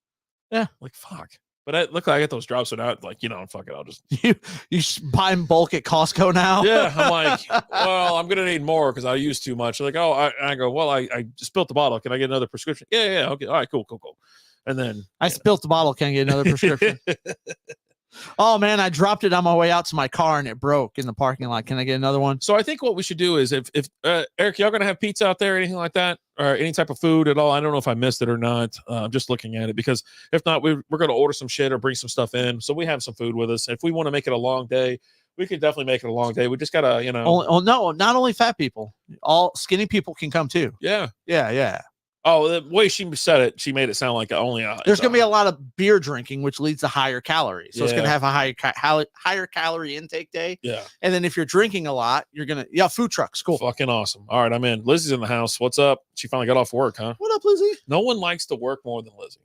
Yeah. Like fuck. But I look like I get those drops, so now like fuck it, I'll just you buy in bulk at Costco now. yeah. I'm like, well, I'm gonna need more because I use too much. Like, I go, well, I spilt the bottle. Can I get another prescription? Yeah, okay, all right, cool. And then I spilt the bottle. Can I get another prescription? Oh man, I dropped it on my way out to my car and it broke in the parking lot. Can I get another one? So I think what we should do is if Eric, y'all gonna have pizza out there, anything like that, or any type of food at all? I don't know if I missed it or not. I'm just looking at it because if not, we're gonna order some shit or bring some stuff in, so we have some food with us. If we want to make it a long day, we could definitely make it a long day. We just gotta, No, not only fat people. All skinny people can come too. Yeah. Yeah. Oh, the way she said it, she made it sound like only. There's going to be a lot of beer drinking, which leads to higher calories. So it's going to Yeah. have a higher calorie intake day. Yeah. And then if you're drinking a lot, you're going to, food trucks. Cool. Fucking awesome. All right, I'm in. Lizzie's in the house. What's up? She finally got off work, huh? What up, Lizzie? No one likes to work more than Lizzie.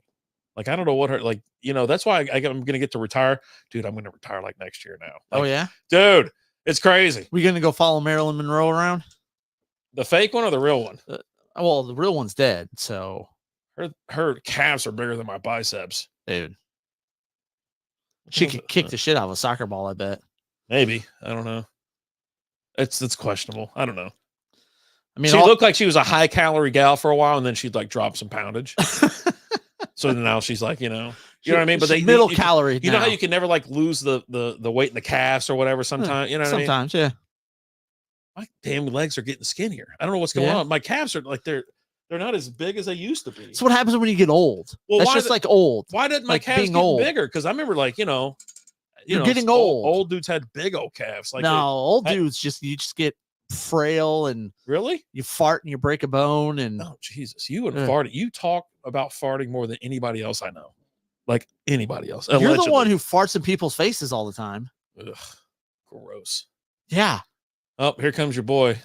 Like, I don't know what her, like, that's why I'm going to get to retire. Dude, I'm going to retire like next year now. Like, Oh, yeah? Dude, it's crazy. We going to go follow Marilyn Monroe around? The fake one or the real one? Well, the real one's dead, so. Her calves are bigger than my biceps. Dude. She could kick the shit out of a soccer ball, I bet. Maybe. I don't know. It's questionable. I don't know. I mean, she looked like she was a high calorie gal for a while, and then she'd like drop some poundage. So now she's like, you know what I mean? But they middle calorie. You know how you can never like lose the weight in the calves or whatever sometimes, you know what sometimes, I mean? Yeah. My damn legs are getting skinnier. I don't know what's going on. My calves are like they're not as big as they used to be. That's what happens when you get old. Well, that's just like old. Why didn't my like calves get bigger? Because I remember like, you're getting old. Old dudes had big old calves. Like old dudes you just get frail and really you fart and you break a bone and oh Jesus, you and farting. You talk about farting more than anybody else I know. Like anybody else. You're allegedly. the one who farts in people's faces all the time. Ugh, gross. Yeah. Oh, here comes your boy.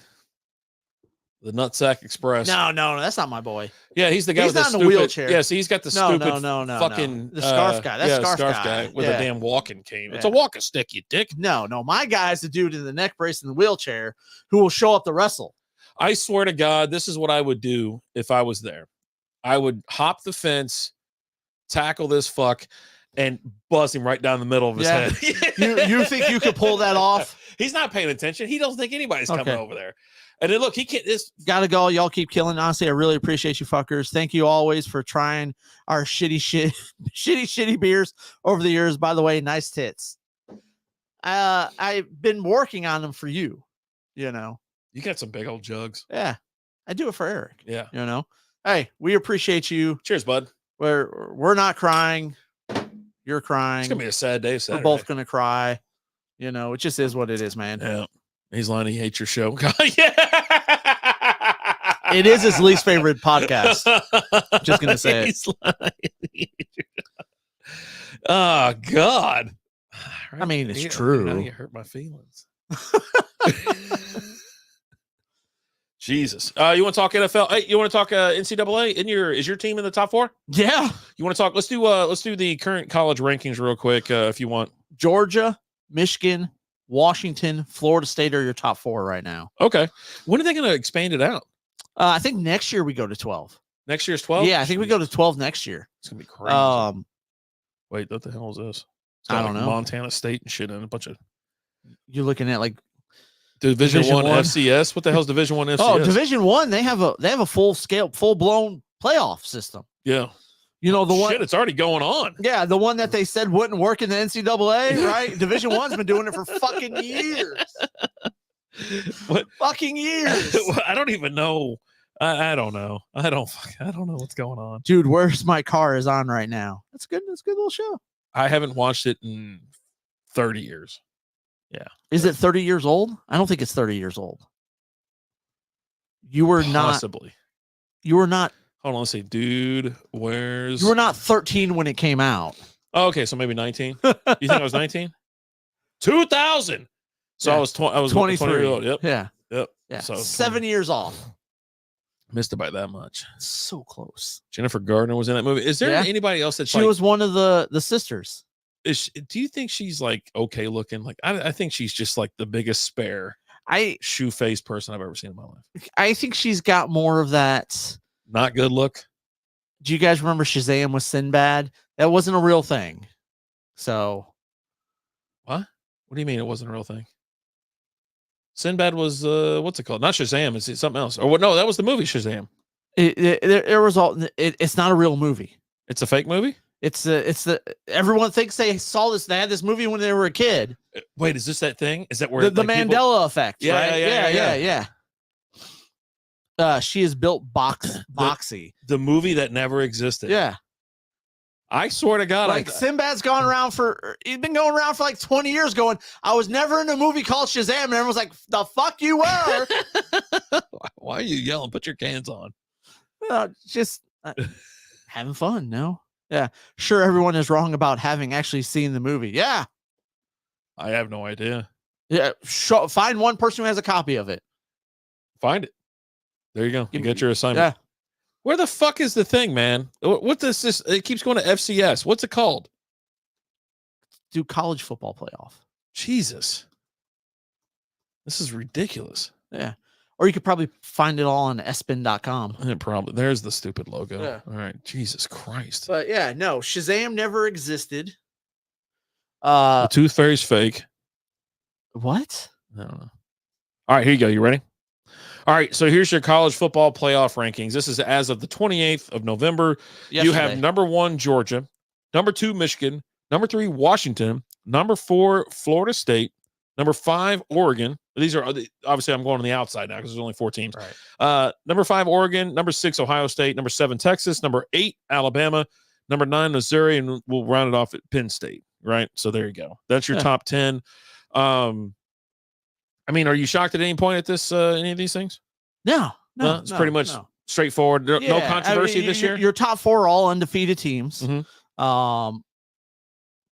The Nutsack Express. No, that's not my boy. Yeah, he's the guy he's with not the in a stupid, wheelchair. Yeah, see, he's got the stupid fucking the scarf guy. That's scarf guy with a damn walking cane. Yeah. It's a walking stick, you dick. No, my guy's the dude in the neck brace in the wheelchair who will show up to wrestle. I swear to God, this is what I would do if I was there. I would hop the fence, tackle this fuck, and buzz him right down the middle of his head. you think you could pull that off? He's not paying attention. He doesn't think anybody's coming over there. And then look, he can't. This gotta go. Y'all keep killing. Honestly, I really appreciate you fuckers. Thank you always for trying our shitty beers over the years. By the way, nice tits. I've been working on them for you. You got some big old jugs. Yeah, I do it for Eric. Yeah, Hey, we appreciate you. Cheers, bud. We're not crying. You're crying. It's gonna be a sad day. Saturday. We're both gonna cry. It just is what it is, man. Yeah. He's lying. He hates your show. Yeah. It is his least favorite podcast. Just gonna say He's lying. Oh God. I mean, it's true. Now you hurt my feelings. Jesus. You want to talk NFL? Hey, you want to talk NCAA? Is your team in the top 4? Yeah. You want to talk? Let's do the current college rankings real quick, if you want. Georgia, Michigan, Washington, Florida State are your top 4 right now. Okay. When are they going to expand it out? I think next year we go to 12. Next year's 12? Yeah, I think we go to 12 next year. It's going to be crazy. Wait, what the hell is this? I don't know. Montana State and shit and a bunch of. You're looking at like Division 1 FCS. What the hell's Division 1 FCS? Oh, Division 1. They have a full blown playoff system. Yeah. The one. Shit, it's already going on. Yeah, the one that they said wouldn't work in the NCAA, right? Division 1's been doing it for fucking years. What fucking years? I don't even know. I don't know. I don't know what's going on. Dude, Where's My Car is on right now. That's good. That's a good little show. I haven't watched it in 30 years. Yeah. Is it 30 years old? I don't think it's 30 years old. You were Possibly. You were not. Hold on, let's see. Dude, where's. You were not 13 when it came out. Oh, okay, so maybe 19. You think I was 19? 2000. So yeah. I was 23 years old. Yep. Yeah. Yep. Yeah. So 7 years off. Missed it by that much. So close. Jennifer Gardner was in that movie. Is there anybody else that she was one of the sisters? Do you think she's like okay looking? Like I think she's just like the biggest spare shoe-faced person I've ever seen in my life. I think she's got more of that not good look. Do you guys remember Shazam with Sinbad? That wasn't a real thing. So what do you mean it wasn't a real thing? Sinbad was what's it called? Not Shazam, it's something else. Or what? No, that was the movie Shazam. It's not a real movie. It's a fake movie. It's the everyone thinks they saw this. They had this movie when they were a kid. Wait, is this that thing? Is that where the Mandela effect? Yeah, right? Yeah. She is built boxy. The movie that never existed. Yeah. I swear to God, Like Sinbad's he's been going around for like 20 years going, I was never in a movie called Shazam. And everyone's like, the fuck you were. Why are you yelling? Put your cans on. Just having fun. No. Yeah. Sure. Everyone is wrong about having actually seen the movie. Yeah. I have no idea. Yeah. Find one person who has a copy of it. Find it. There you go. You get your assignment. Yeah. Where the fuck is the thing, man? What does this? It keeps going to FCS. What's it called? Do college football playoff. Jesus. This is ridiculous. Yeah. Or you could probably find it all on espin.com. There's the stupid logo. Yeah. All right. Jesus Christ. But yeah, no, Shazam never existed. The Tooth Fairy's fake. What? I don't know. All right, here you go. You ready? All right, so here's your college football playoff rankings. This is as of the 28th of November. Yesterday. You have number 1, Georgia, number 2, Michigan, number 3, Washington, number 4, Florida State, number 5, Oregon. These are obviously I'm going on the outside now because there's only 4 teams. Right. Number 5, Oregon, number 6, Ohio State, number 7, Texas, number 8, Alabama, number 9, Missouri, and we'll round it off at Penn State. Right. So there you go. That's your top 10. I mean, are you shocked at any point at this, any of these things? No, it's pretty much straightforward. No controversy this year. Your top 4 are all undefeated teams. Mm-hmm.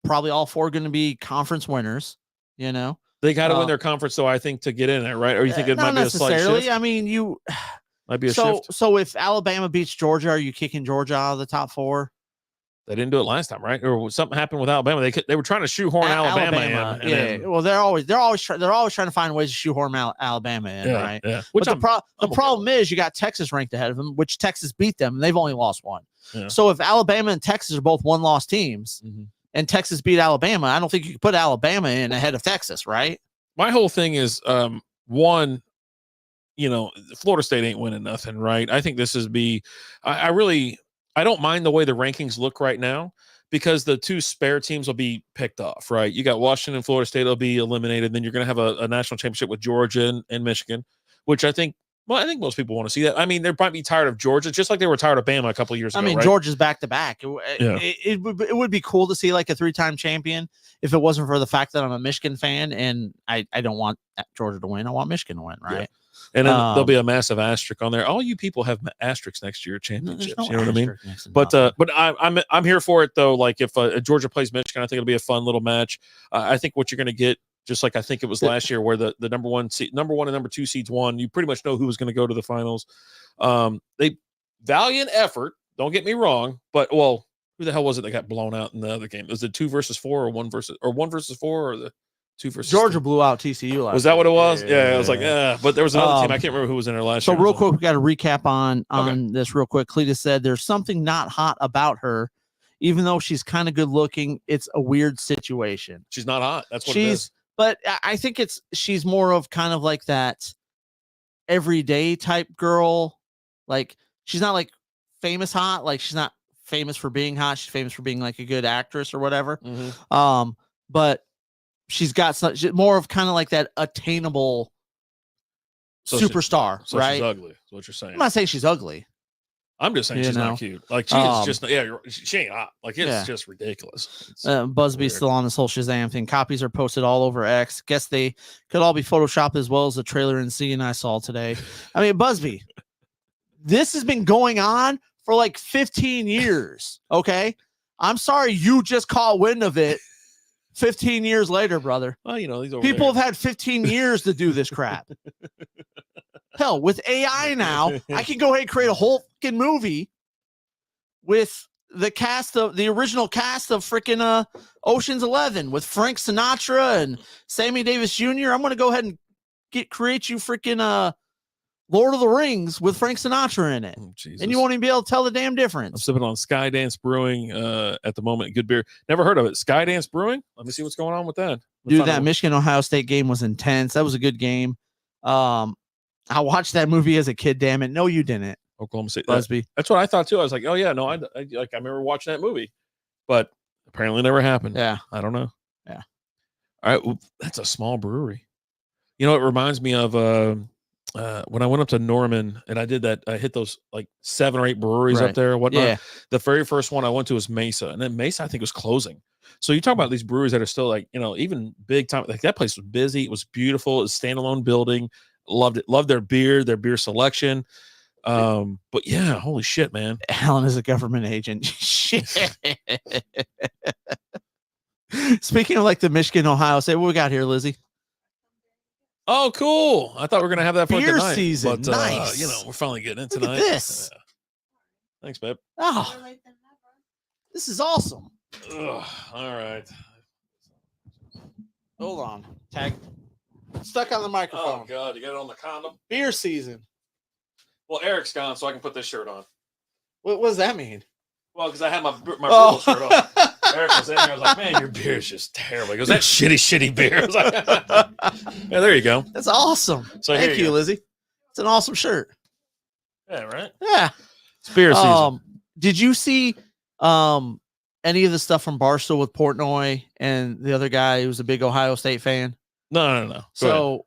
Probably all 4 going to be conference winners. You know, they got to win their conference, though, I think, to get in there, right? Or you think it might be a slight shift? I mean, might be a shift. So if Alabama beats Georgia, are you kicking Georgia out of the top 4? They didn't do it last time, right? Or something happened with Alabama. They were trying to shoehorn Alabama in. Yeah. Well, they're always trying to find ways to shoehorn Alabama in, right? Yeah. Which the problem is you got Texas ranked ahead of them, which Texas beat them, and they've only lost 1. Yeah. So if Alabama and Texas are both 1-loss teams, and Texas beat Alabama, I don't think you could put Alabama in ahead of Texas, right? My whole thing is one. Florida State ain't winning nothing, right? I think this is I don't mind the way the rankings look right now because the 2 spare teams will be picked off, right? You got Washington and Florida State will be eliminated. Then you're going to have a national championship with Georgia and Michigan, which I think most people want to see that. I mean, they might be tired of Georgia, just like they were tired of Bama a couple of years ago. I mean, right? Georgia's back-to-back. It would be cool to see like a 3-time champion if it wasn't for the fact that I'm a Michigan fan and I don't want Georgia to win. I want Michigan to win, right? Yeah. And then there'll be a massive asterisk on there. All you people have asterisks next to your championships. No you know what I mean? But I'm here for it though. Like if Georgia plays Michigan, I think it'll be a fun little match. I think what you're going to get, just like I think it was last year, where the number 1 and number 2 seeds won. You pretty much know who was going to go to the finals. They valiant effort. Don't get me wrong, but who the hell was it that got blown out in the other game? Was it 2 versus 4 or 1 versus 4 or the 2 versus Georgia 2? Blew out TCU last. Was that what it was? Yeah, I was like, but there was another team. I can't remember who was in there last year. So real quick, we got to recap on this real quick. Cletus said there's something not hot about her, even though she's kind of good looking. It's a weird situation. She's not hot. That's what it is. But I think she's more of kind of like that everyday type girl. Like she's not like famous hot. Like she's not famous for being hot. She's famous for being like a good actress or whatever. But she's got more of kind of like that attainable superstar, right? She's ugly. Is what you're saying? I'm not saying she's ugly. I'm just saying she's not cute. Like she is just she ain't hot. Like it's just ridiculous. Busby's still on this whole Shazam thing. Copies are posted all over X. Guess they could all be photoshopped as well as the trailer and scene I saw today. I mean, Busby, this has been going on for like 15 years. Okay, I'm sorry you just caught wind of it 15 years later, brother. Well, these people have had 15 years to do this crap. Hell, with AI now, I can go ahead and create a whole fucking movie with the original cast of freaking Ocean's 11 with Frank Sinatra and Sammy Davis Jr. I'm going to go ahead and create you freaking Lord of the Rings with Frank Sinatra in it. Oh, and you won't even be able to tell the damn difference. I'm sipping on Skydance Brewing at the moment. Good beer. Never heard of it. Skydance Brewing? Let me see what's going on with that. Dude, that Michigan-Ohio State game was intense. That was a good game. I watched that movie as a kid, damn it. No, you didn't. Oklahoma State. Busby. That's what I thought too. I was like, oh yeah, no, I remember watching that movie, but apparently never happened. Yeah. I don't know. Yeah. All right. Well, that's a small brewery. It reminds me of when I went up to Norman and I did that, I hit those like 7 or 8 breweries up Right. there and whatnot. Yeah. The very first one I went to was Mesa, and then Mesa I think was closing. So you talk about these breweries that are still like, even big time. Like that place was busy. It was beautiful. It was a standalone building. Loved it. Loved their beer selection. But yeah, holy shit, man. Alan is a government agent. Shit. Speaking of like the Michigan, Ohio State, what we got here, Lizzie? Oh, cool. I thought we were gonna have that for Beer tonight. season. But Nice. we're finally getting it Look tonight. at this. Yeah. Thanks, babe. Oh, this is awesome. Ugh, all right. Hold on. Tag. Stuck on the microphone. Oh God, you got it on the condom? Beer season. Well, Eric's gone, so I can put this shirt on. What does that mean? Well, because I had my brutal shirt on. Eric was in there. I was like, man, your beer is just terrible. He goes, that shitty beer. I was like, yeah, there you go. That's awesome. So Thank you, Lizzie. It's an awesome shirt. Yeah, right? Yeah. It's beer season. Did you see any of the stuff from Barstool with Portnoy and the other guy who was a big Ohio State fan? No. Go So ahead.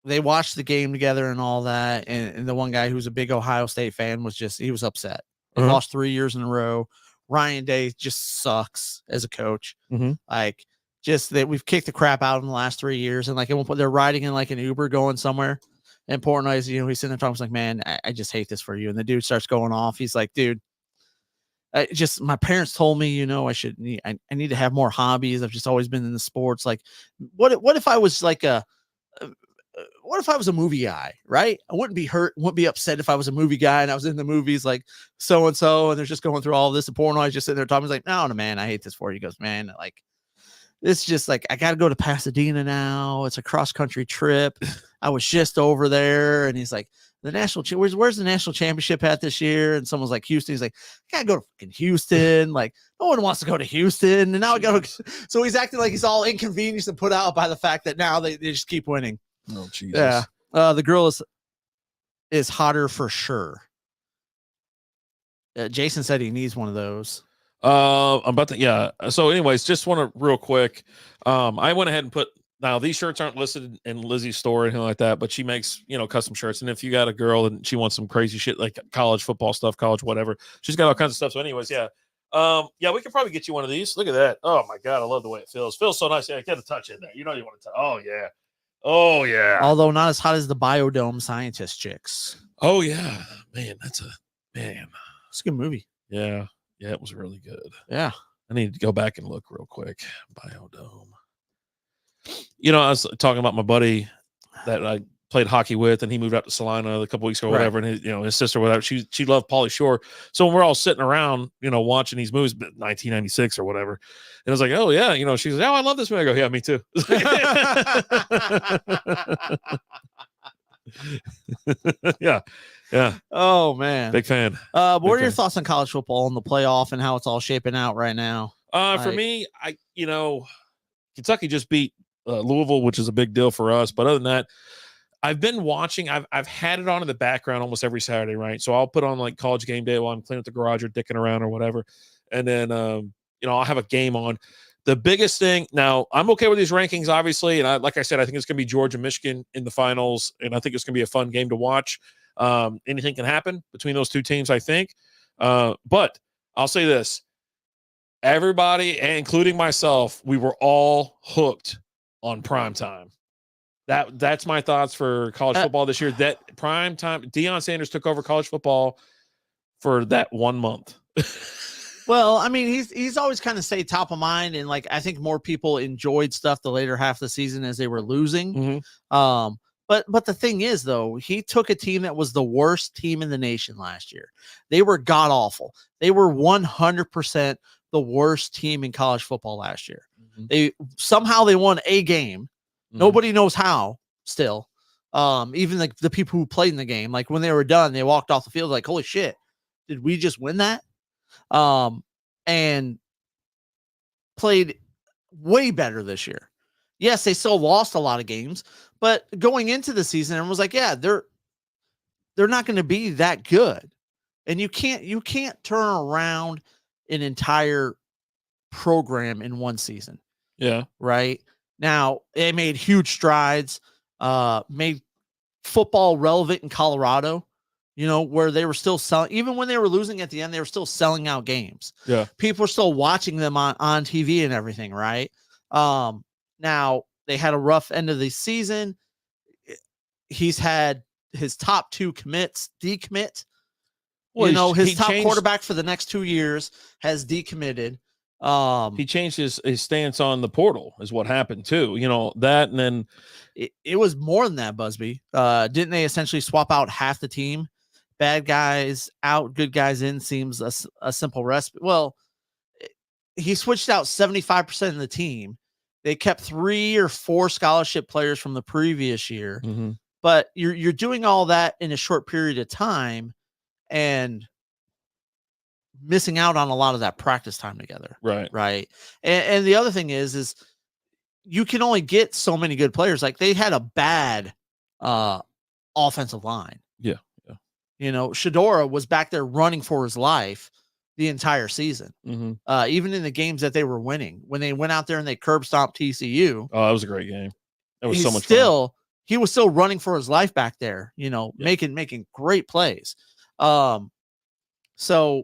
they watched the game together and all that. And the one guy who's a big Ohio State fan he was upset. They lost 3 years in a row. Ryan Day just sucks as a coach. Like, just that we've kicked the crap out in the last 3 years. And like, at one point, they're riding in like an Uber going somewhere. And Portnoy's, he's sitting there talking, he's like, man, I just hate this for you. And the dude starts going off. He's like, dude, my parents told me, I need to have more hobbies. I've just always been in the sports. Like, what if I was like what if I was a movie guy, right? I wouldn't be upset if I was a movie guy and I was in the movies like so-and-so, and they're just going through all of this. And Portnoy's just sitting there talking. He's like, no, man, I hate this for you. He goes, man, like, it's just like, I got to go to Pasadena now. It's a cross-country trip. I was just over there. And he's like, where's the national championship at this year? And someone's like, Houston. He's like, I gotta go to fucking Houston. Like, no one wants to go to Houston. And now I go. So he's acting like he's all inconvenienced and put out by the fact that now they just keep winning. Oh, Jesus. Yeah. The girl is hotter for sure. Jason said he needs one of those. I'm about to, yeah. So anyways, just want to real quick. I went ahead and put, now these shirts aren't listed in Lizzie's store or anything like that, but she makes, custom shirts. And if you got a girl and she wants some crazy shit, like college football stuff, college, whatever, she's got all kinds of stuff. So anyways, yeah. Yeah, we could probably get you one of these. Look at that. Oh my God. I love the way it feels. Feels so nice. Yeah, get a touch in there. You want to touch. Oh yeah. Oh yeah. Although not as hot as the Biodome Scientist chicks. Oh yeah, man. It's a good movie. Yeah. Yeah. It was really good. Yeah. I need to go back and look real quick. Biodome. I was talking about my buddy that I played hockey with, and he moved out to Salina a couple weeks ago, or whatever. And his sister, whatever, she loved Pauly Shore. So when we're all sitting around, watching these movies, 1996 or whatever, and I was like, oh yeah, she's like, oh, I love this movie. I go, yeah, me too. yeah. Oh man, big fan. What are your thoughts on college football and the playoff and how it's all shaping out right now? For me, Kentucky just beat Louisville, which is a big deal for us. But other than that, I've been watching. I've had it on in the background almost every Saturday, right? So I'll put on like College Game Day while I'm cleaning up the garage or dicking around or whatever, and then I'll have a game on. The biggest thing now, I'm okay with these rankings, obviously, and like I said, I think it's going to be Georgia, Michigan in the finals, and I think it's going to be a fun game to watch. Anything can happen between those two teams, I think. But I'll say this: everybody, including myself, we were all hooked on primetime. That's my thoughts for college football this year. That primetime, Deion Sanders took over college football for that 1 month. Well, I mean, he's always kind of stayed top of mind, and like I think more people enjoyed stuff the later half of the season as they were losing. But the thing is, though, he took a team that was the worst team in the nation last year. They were god awful. They were 100% the worst team in college football last year. They won a game. Nobody knows how still. Even like the people who played in the game, like when they were done, they walked off the field like, holy shit, did we just win that? And played way better this year. Yes, they still lost a lot of games, but going into the season, everyone was like, yeah, they're not going to be that good. And you can't turn around an entire program in one season. Yeah. Right. Now it made huge strides, made football relevant in Colorado, where they were still selling, even when they were losing at the end, they were still selling out games. Yeah. People were still watching them on TV and everything. Right. Now they had a rough end of the season. He's had his top 2 commits decommit. Well, his top quarterback for the next 2 years has decommitted. He changed his stance on the portal is what happened too. That, and then it was more than that, Busby. Didn't they essentially swap out half the team? Bad guys out, good guys in seems a simple recipe. Well, he switched out 75% of the team. They kept 3 or 4 scholarship players from the previous year. Mm-hmm. But you're doing all that in a short period of time and missing out on a lot of that practice time together. Right. And the other thing is you can only get so many good players. Like, they had a bad offensive line. Yeah. Shadora was back there running for his life the entire season. Mm-hmm. Even in the games that they were winning, when they went out there and they curb stomped TCU. Oh, that was a great game. That was so much fun. He was still running for his life back there, making great plays. So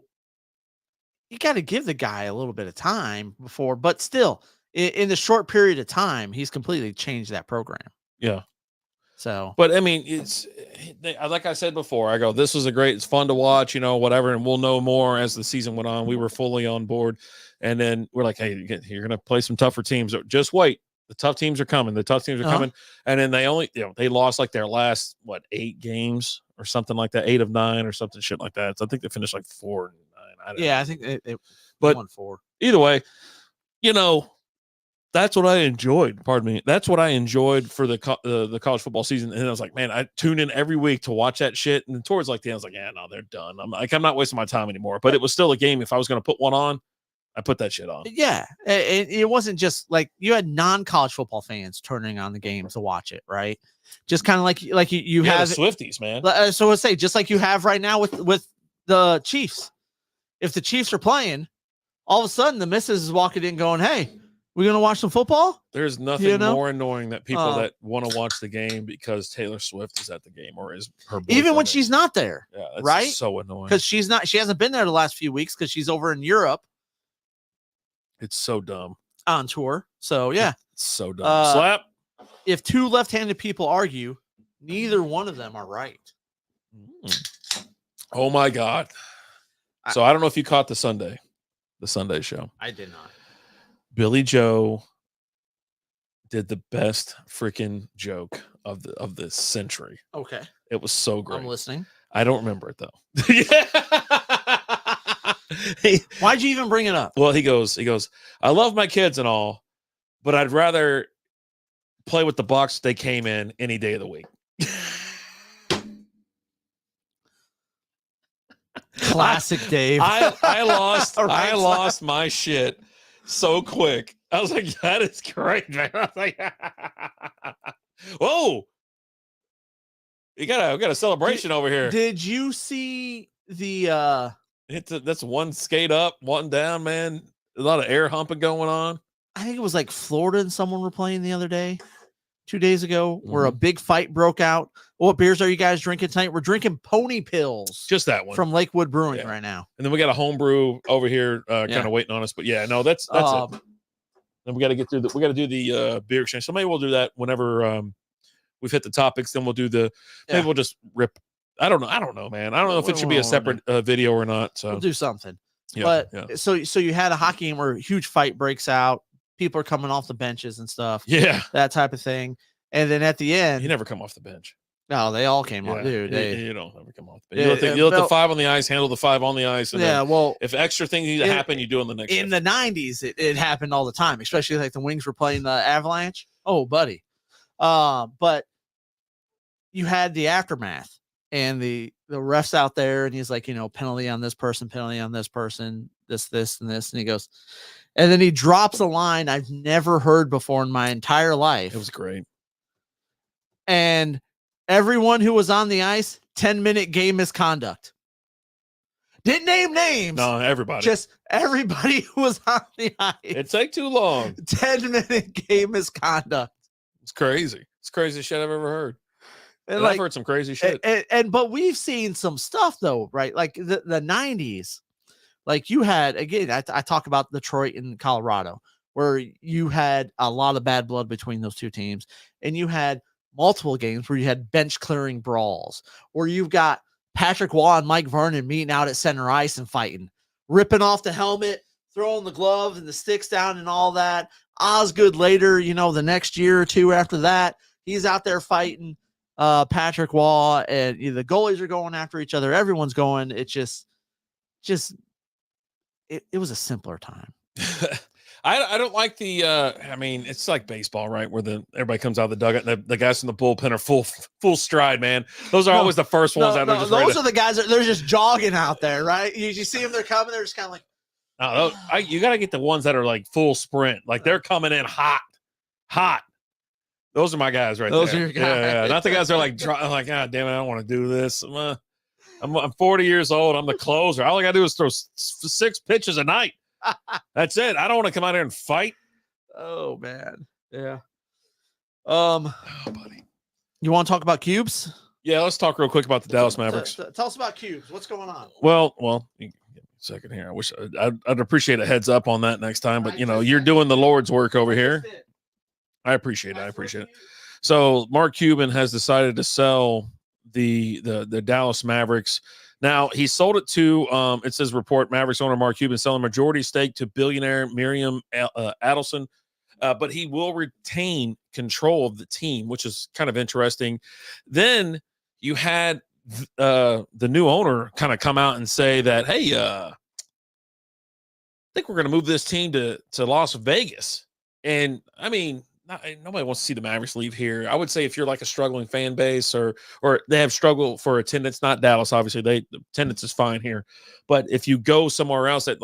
you got to give the guy a little bit of time before, but still in the short period of time, he's completely changed that program. Yeah. So, but I mean, it's like I said before, this was it's fun to watch, whatever. And we'll know more as the season went on. We were fully on board. And then we're like, hey, you're going to play some tougher teams. Just wait. The tough teams are coming. Coming. And then they only, they lost like their last, 8 games or something like that, 8 of 9 or something shit like that. So I think they finished like 4 and 9. I don't know. I think they won 4. Either way, that's what I enjoyed. Pardon me. That's what I enjoyed for the college football season. And I was like, man, I tune in every week to watch that shit. And towards like the end, I was like, yeah, no, they're done. I'm not wasting my time anymore. But it was still a game. If I was going to put one on, I put that shit on. Yeah. It wasn't just like you had non-college football fans turning on the game to watch it, right? Just kind of like you have the Swifties, man. So let's say just like you have right now with the Chiefs. If the Chiefs are playing, all of a sudden the missus is walking in going, hey, we're going to watch some football? There's nothing more annoying than people that want to watch the game because Taylor Swift is at the game or is her boyfriend. Even when she's not there. Yeah, that's right? So annoying. Because she hasn't been there the last few weeks because she's over in Europe. It's so dumb. On tour. So, yeah. It's so dumb. Slap. If 2 left-handed people argue, neither one of them are right. Oh, my God. So, I don't know if you caught the Sunday show. I did not. Billy Joe did the best freaking joke of the century. Okay. It was so great. I'm listening. I don't remember it, though. Why'd you even bring it up? Well, he goes, I love my kids and all, but I'd rather play with the box they came in any day of the week. Classic Dave. I lost my shit so quick. I was like, that is great, man. I was like, whoa. We got a celebration over here. Did you see the that's one skate up, one down, man. A lot of air humping going on. I think it was like Florida and someone were playing the other day, 2 days ago, where a big fight broke out. What beers are you guys drinking tonight? We're drinking Pony Pills. Just that one. From Lakewood Brewing right now. And then we got a home brew over here kind of waiting on us. But yeah, no, that's it. Then we got to get through we got to do the beer exchange. So maybe we'll do that whenever we've hit the topics. Then we'll do maybe we'll just rip. I don't know, man. I don't know if it should be a separate video or not. So we'll do something. Yeah, but so you had a hockey game where a huge fight breaks out. People are coming off the benches and stuff. Yeah. That type of thing. And then at the end, you never come off the bench. No, they all came off, dude. You don't ever come off the bench. You let the 5 on the ice handle the 5 on the ice. And well, if extra things need to happen, you do in the next. In the 90s, it happened all the time, especially like the Wings were playing the Avalanche. Oh, buddy. But you had the aftermath and the refs out there, and he's like, penalty on this person, this, and this. And he goes, and then he drops a line I've never heard before in my entire life. It was great. And everyone who was on the ice, 10-minute game misconduct. Didn't name names. No, everybody. Just everybody who was on the ice. It take too long. 10-minute game misconduct. It's crazy. It's crazy shit I've ever heard. And I've heard some crazy shit. But we've seen some stuff though, right? Like the 90s. Like you had, again, I talk about Detroit and Colorado, where you had a lot of bad blood between those two teams. And you had multiple games where you had bench clearing brawls, where you've got Patrick Waugh and Mike Vernon meeting out at center ice and fighting, ripping off the helmet, throwing the gloves and the sticks down and all that. Osgood later, the next year or two after that, he's out there fighting Patrick Waugh, and the goalies are going after each other. Everyone's going. It's just it was a simpler time. I don't like the it's like baseball, right? Where everybody comes out of the dugout and the guys in the bullpen are full stride, man. Those are always the first ones out there. Those are the guys that they're just jogging out there, right? You see them, they're coming, they're just kind of like, you got to get the ones that are like full sprint, like they're coming in hot. Those are my guys right there. Those are your guys. Yeah. Not the guys that are like, God damn it, I don't want to do this. I'm 40 years old. I'm the closer. All I got to do is throw 6 pitches a night. That's it. I don't want to come out here and fight. Oh man. Yeah. Buddy. You want to talk about cubes? Yeah, let's talk real quick about the Dallas Mavericks. Tell us about cubes. What's going on? Well, give me a second here. I wish I'd appreciate a heads up on that next time, but you're doing the Lord's work over here. I appreciate it. So Mark Cuban has decided to sell the Dallas Mavericks. Now he sold it to it says report Mavericks owner Mark Cuban selling majority stake to billionaire Miriam Adelson, but he will retain control of the team, which is kind of interesting. Then you had the new owner kind of come out and say that, hey, I think we're going to move this team to Las Vegas. And I mean, nobody wants to see the Mavericks leave here. I would say if you're like a struggling fan base or they have struggle for attendance, not Dallas, obviously the attendance is fine here. But if you go somewhere else that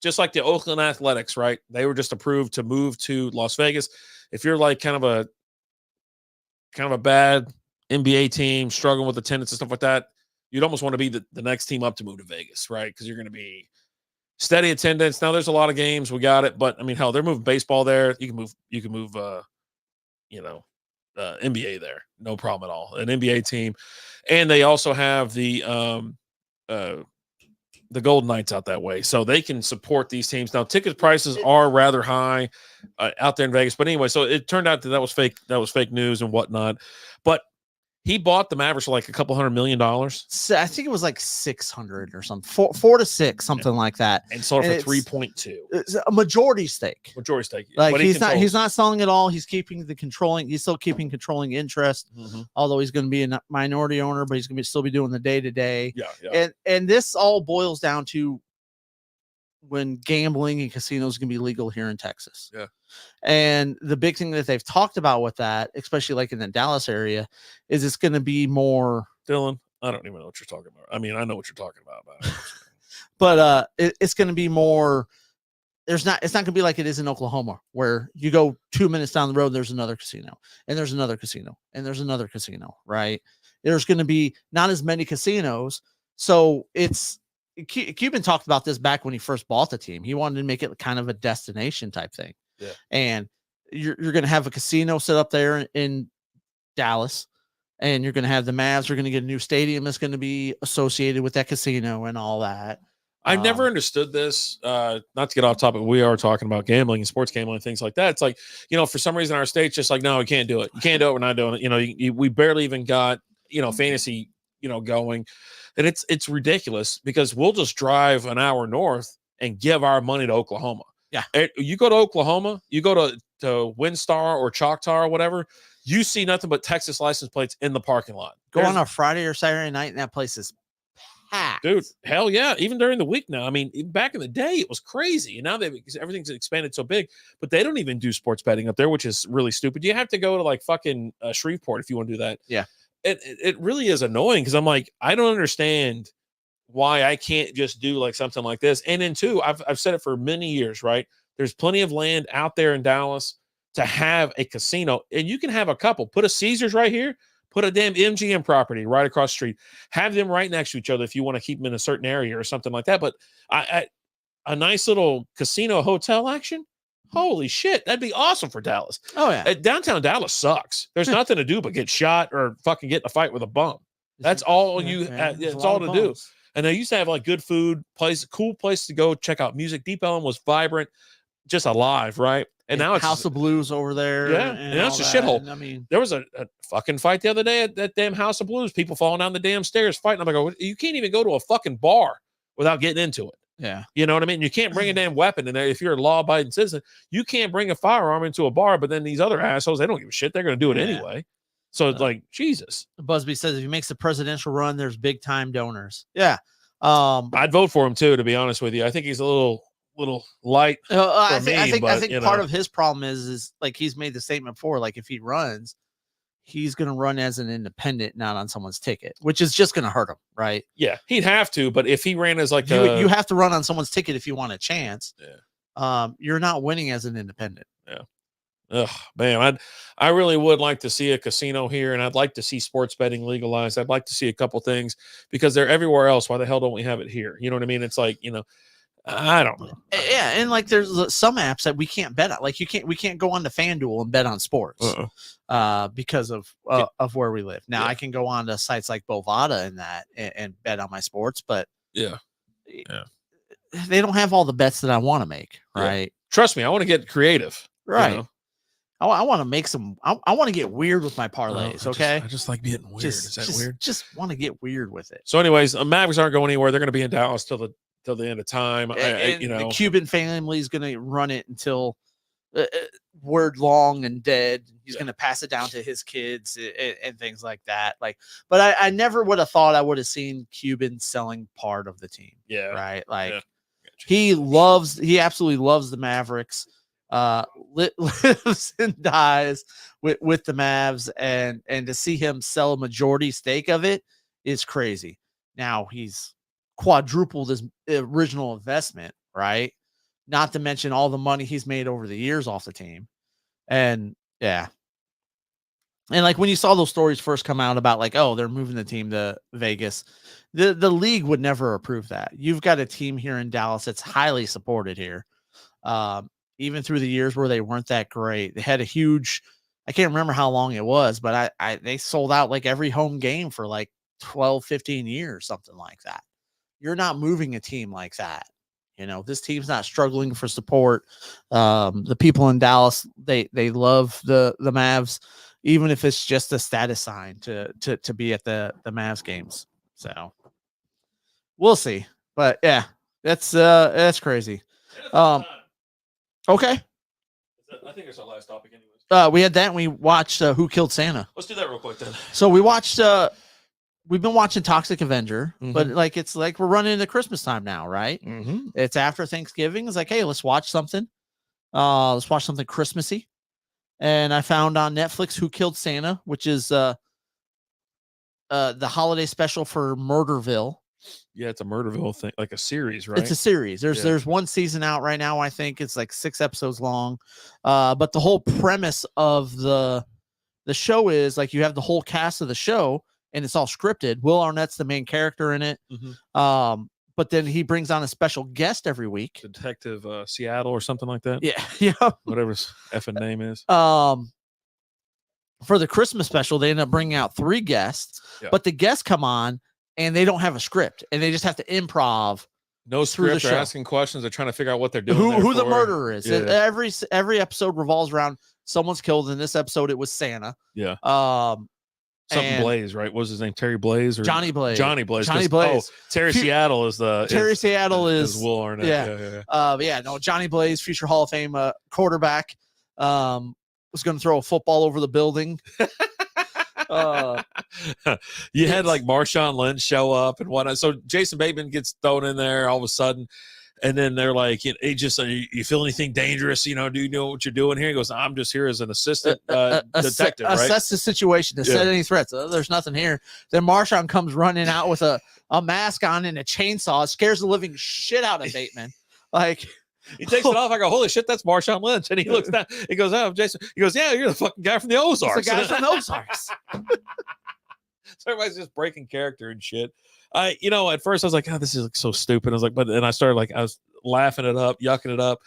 just like the Oakland Athletics, right? They were just approved to move to Las Vegas. If you're like kind of a bad NBA team struggling with attendance and stuff like that, you'd almost want to be the next team up to move to Vegas, right? Because you're going to be steady attendance. Now there's a lot of games. We got it. But I mean, hell, they're moving baseball there. You can move NBA there. No problem at all. An NBA team. And they also have the Golden Knights out that way. So they can support these teams. Now ticket prices are rather high out there in Vegas. But anyway, so it turned out that was fake. That was fake news and whatnot. But he bought the Mavericks for like a couple $100 million. I think it was like 600 or something, 4 to 6, something like that. And sold it for 3.2. It's a majority stake. Like but he's not selling it all. He's keeping he's still keeping controlling interest. Mm-hmm. Although he's going to be a minority owner, but he's going to still be doing the day-to-day. Yeah. And this all boils down to when gambling and casinos can be legal here in Texas. Yeah. And the big thing that they've talked about with that, especially like in the Dallas area, is it's going to be more. Dylan, I don't even know what you're talking about. I mean, I know what you're talking about. But it's going to be more. It's not going to be like it is in Oklahoma, where you go 2 minutes down the road, there's another casino, and there's another casino, and there's another casino, right? There's going to be not as many casinos. So Cuban talked about this back when he first bought the team. He wanted to make it kind of a destination type thing. Yeah. And you're going to have a casino set up there in Dallas, and you're going to have the Mavs. You're going to get a new stadium that's going to be associated with that casino and all that. I've never understood this. Not to get off topic, we are talking about gambling and sports gambling, things like that. It's like, for some reason our state's just like, no, we can't do it. You can't do it. We're not doing it. We barely even got, fantasy, going. And it's ridiculous because we'll just drive an hour north and give our money to Oklahoma. Yeah. You go to Oklahoma, you go to Windstar or Choctaw or whatever, you see nothing but Texas license plates in the parking lot. Go on a Friday or Saturday night, and that place is packed. Dude, hell yeah. Even during the week now. I mean, back in the day, it was crazy. And now everything's expanded so big, but they don't even do sports betting up there, which is really stupid. You have to go to like fucking Shreveport if you want to do that. Yeah. It really is annoying because I'm like, I don't understand why I can't just do like something like this. And then too, I've said it for many years, right? There's plenty of land out there in Dallas to have a casino, and you can have a couple. Put a Caesars right here, put a damn MGM property right across the street. Have them right next to each other if you want to keep them in a certain area or something like that. But a nice little casino hotel action, Holy shit, that'd be awesome for Dallas. Oh yeah. Downtown Dallas sucks. There's nothing to do but get shot or fucking get in a fight with a bum. That's all it's all to do. And they used to have like good food, cool place to go check out music. Deep Ellum was vibrant, just alive, right? And now it's House of Blues over there. Yeah, and now it's a shithole. I mean, there was a fucking fight the other day at that damn House of Blues. People falling down the damn stairs fighting. I'm like, you can't even go to a fucking bar without getting into it. yeah. You know what I mean? You can't bring a damn weapon in there. If you're a law-abiding citizen, you can't bring a firearm into a bar, but then these other assholes, they don't give a shit. They're going to do it anyway. So it's like, Jesus. Busby says if he makes the presidential run, there's big time donors. Yeah. I'd vote for him too, to be honest with you. I think he's a little light. I think you part know. of his problem is like he's made the statement before, like if he runs, he's going to run as an independent, not on someone's ticket, which is just going to hurt him, right? Yeah, he'd have to, but if he ran as like you have to run on someone's ticket if you want a chance. Yeah. You're not winning as an independent. Yeah. Ugh, man, I really would like to see a casino here, and I'd like to see sports betting legalized. I'd like to see a couple things because they're everywhere else. Why the hell don't we have it here? You know what I mean? It's like, you know, I don't know. Yeah, and like there's some apps that we can't bet on. Like we can't go on to FanDuel and bet on sports because of where we live. Now I can go on to sites like Bovada and bet on my sports, but they don't have all the bets that I want to make. Right? Trust me, I want to get creative. Right. You know? I want to make some. I want to get weird with my parlays. I just like getting weird. Is that weird? Just want to get weird with it. So, anyways, Mavericks aren't going anywhere. They're going to be in Dallas till the end of time. The Cuban family is going to run it until word long and dead. He's going to pass it down to his kids and things like that. Like, but I never would have thought I would have seen Cuban selling part of the team. Yeah. Right. Like yeah. he absolutely loves the Mavericks. Lives and dies with the Mavs, and to see him sell a majority stake of it is crazy. Now he's quadrupled his original investment, right? Not to mention all the money he's made over the years off the team. And like when you saw those stories first come out about like, oh, they're moving the team to Vegas, the league would never approve that. You've got a team here in Dallas that's highly supported here. Even through the years where they weren't that great, they had a huge, I can't remember how long it was, but they sold out like every home game for like 12, 15 years, something like that. You're not moving a team like that. You know, this team's not struggling for support. The people in Dallas, they love the Mavs, even if it's just a status sign to be at the Mavs games. So we'll see. But yeah, that's crazy. Okay. I think it's our last topic anyways. We had that and we watched Who Killed Santa. Let's do that real quick then. So we watched we've been watching Toxic Avenger, but like it's like we're running into Christmas time now, right? Mm-hmm. It's after Thanksgiving. It's like, hey, let's watch something. Let's watch something Christmassy. And I found on Netflix Who Killed Santa, which is the holiday special for Murderville. Yeah, it's a Murderville thing, like a series, right? It's a series. There's one season out right now. I think it's like 6 episodes long. But the whole premise of the show is like you have the whole cast of the show and it's all scripted. Will Arnett's the main character in it. Mm-hmm. But then he brings on a special guest every week. Detective Seattle or something like that. Yeah. Yeah. Whatever his effing name is. For the Christmas special, they end up bringing out 3 guests, but the guests come on and they don't have a script and they just have to improv. No script. They're asking questions. They're trying to figure out what they're doing. Who the murderer is. Yeah. Every episode revolves around someone's killed. In this episode, it was Santa. Yeah. Something Blaze, right? What was his name? Terry Blaze or Johnny Blaze? Johnny Blaze. Johnny Blaze. Terry Seattle is Will Arnett. Yeah. No, Johnny Blaze, future Hall of Fame quarterback, was going to throw a football over the building. You had like Marshawn Lynch show up and whatnot. So Jason Bateman gets thrown in there all of a sudden, and then they're like, "He just, you feel anything dangerous? You know, do you know what you're doing here?" He goes, "I'm just here as an assistant detective, right? Assess the situation, set any threats. There's nothing here." Then Marshawn comes running out with a mask on and a chainsaw, scares the living shit out of Bateman. Like. He takes it off. I go, holy shit, that's Marshawn Lynch. And he looks down. He goes, oh, Jason. He goes, yeah, you're the fucking guy from the Ozarks. It's the guy from the Ozarks. So everybody's just breaking character and shit. At first I was like, oh, this is so stupid. I was like, but then I started I was laughing it up, yucking it up.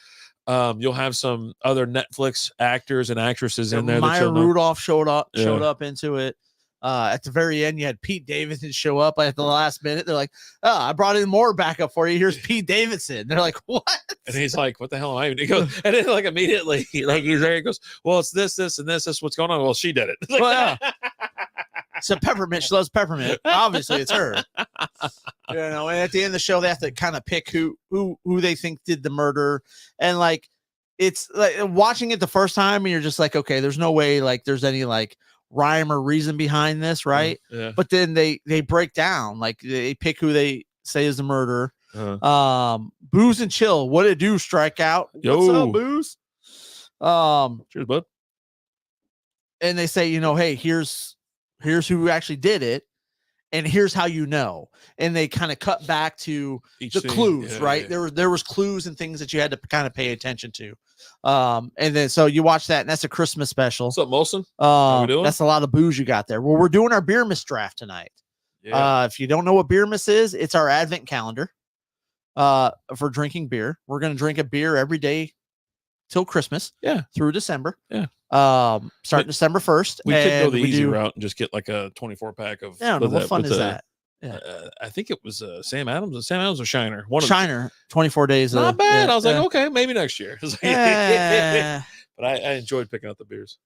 You'll have some other Netflix actors and actresses in there. That Maya you'll know. Rudolph showed up Yeah. into it. At the very end, you had Pete Davidson show up at the last minute. They're like, "Oh, I brought in more backup for you. Here's Pete Davidson." They're like, "What?" And he's like, "What the hell am I?" He goes, and then like immediately, like he's there. He goes, "Well, it's this, and this. This is what's going on." Well, she did it. Well, yeah. So peppermint, she loves peppermint. Obviously, it's her. You know, and at the end of the show, they have to kind of pick who they think did the murder, and like it's like watching it the first time, and you're just like, okay, there's no way like there's any like rhyme or reason behind this, right? Yeah. But then they break down, like they pick who they say is the murderer. Booze and Chill, what it do? Strikeout. Yo. What's up, Booze? Cheers, bud. And they say, you know, hey, here's who actually did it, and here's how you know. And they kind of cut back to Each the scene. clues, Yeah, right? yeah. There was clues and things that you had to kind of pay attention to. And then so you watch that, and that's a Christmas special. What's up, Molson? How we doing? That's a lot of booze you got there. Well, we're doing our beer miss draft tonight. Yeah. If you don't know what beer miss is, it's our advent calendar for drinking beer. We're going to drink a beer every day till Christmas. Yeah. Through December. Yeah. Starting December 1st. We could go the easy route and just get like a 24-pack of. Yeah, what fun is that? Yeah. I think it was Sam Adams. Sam Adams or Shiner. One of Shiner, 24 days. Not bad. Yeah, I was like, okay, maybe next year. yeah. But I enjoyed picking out the beers.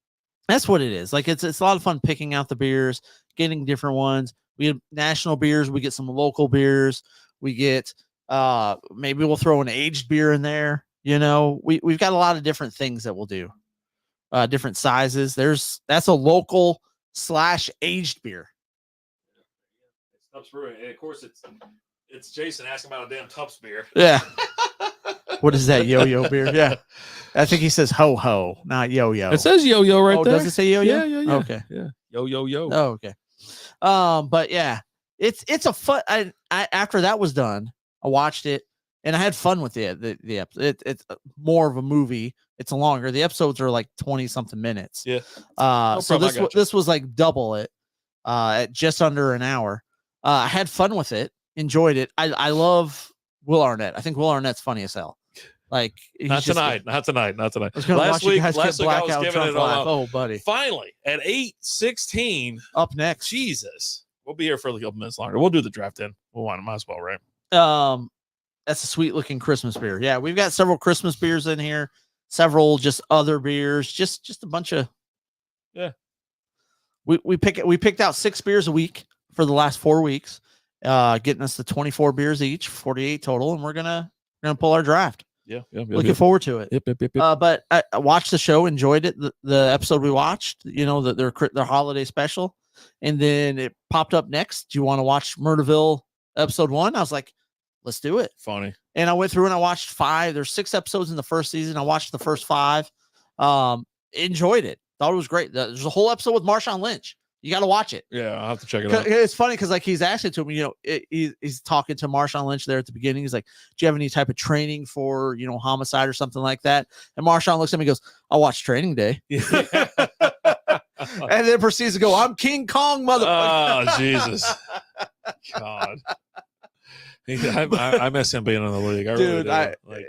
That's what it is. Like it's a lot of fun picking out the beers, getting different ones. We have national beers. We get some local beers. We get maybe we'll throw an aged beer in there. You know, we've got a lot of different things that we'll do. Different sizes. That's a local / aged beer. Tubbs Brewing. And of course, it's Jason asking about a damn Tubbs beer. Yeah. What is that, yo-yo beer? Yeah. I think he says ho-ho, not yo-yo. It says yo-yo right there. Does it say yo-yo? Yeah. Okay. Yeah. Yo. Oh, okay. But yeah, it's a fun. I after that was done, I watched it and I had fun with the episode. It's more of a movie. It's longer. The episodes are like 20 something minutes. Yeah. So this was like double it, at just under an hour. I had fun with it, enjoyed it. I love Will Arnett. I think Will Arnett's funny as hell. Like not tonight. Last week I was giving it all. Oh, buddy. Finally, at 8:16. Up next. Jesus. We'll be here for a couple minutes longer. We'll do the draft in. Might as well, right? That's a sweet looking Christmas beer. Yeah, we've got several Christmas beers in here, several just other beers, just a bunch of. Yeah. We picked out 6 beers a week for the last 4 weeks, getting us to 24 beers each, 48 total, and we're gonna pull our draft. Yeah. Looking forward to it. Yep. But I watched the show, enjoyed it. The episode we watched, you know, their holiday special, and then it popped up next. Do you want to watch Murderville episode 1? I was like, let's do it. Funny. And I went through and I watched 5. There's 6 episodes in the first season. I watched the first 5. Enjoyed it. Thought it was great. There's a whole episode with Marshawn Lynch. You got to watch it. Yeah, I'll have to check it out. It's funny because like he's asking to him, you know, he's talking to Marshawn Lynch there at the beginning. He's like, "Do you have any type of training for, you know, homicide or something like that?" And Marshawn looks at me and goes, "I watch Training Day." And then proceeds to go, "I'm King Kong, motherfucker." Oh, Jesus. God. I miss him being in the league. I Dude, really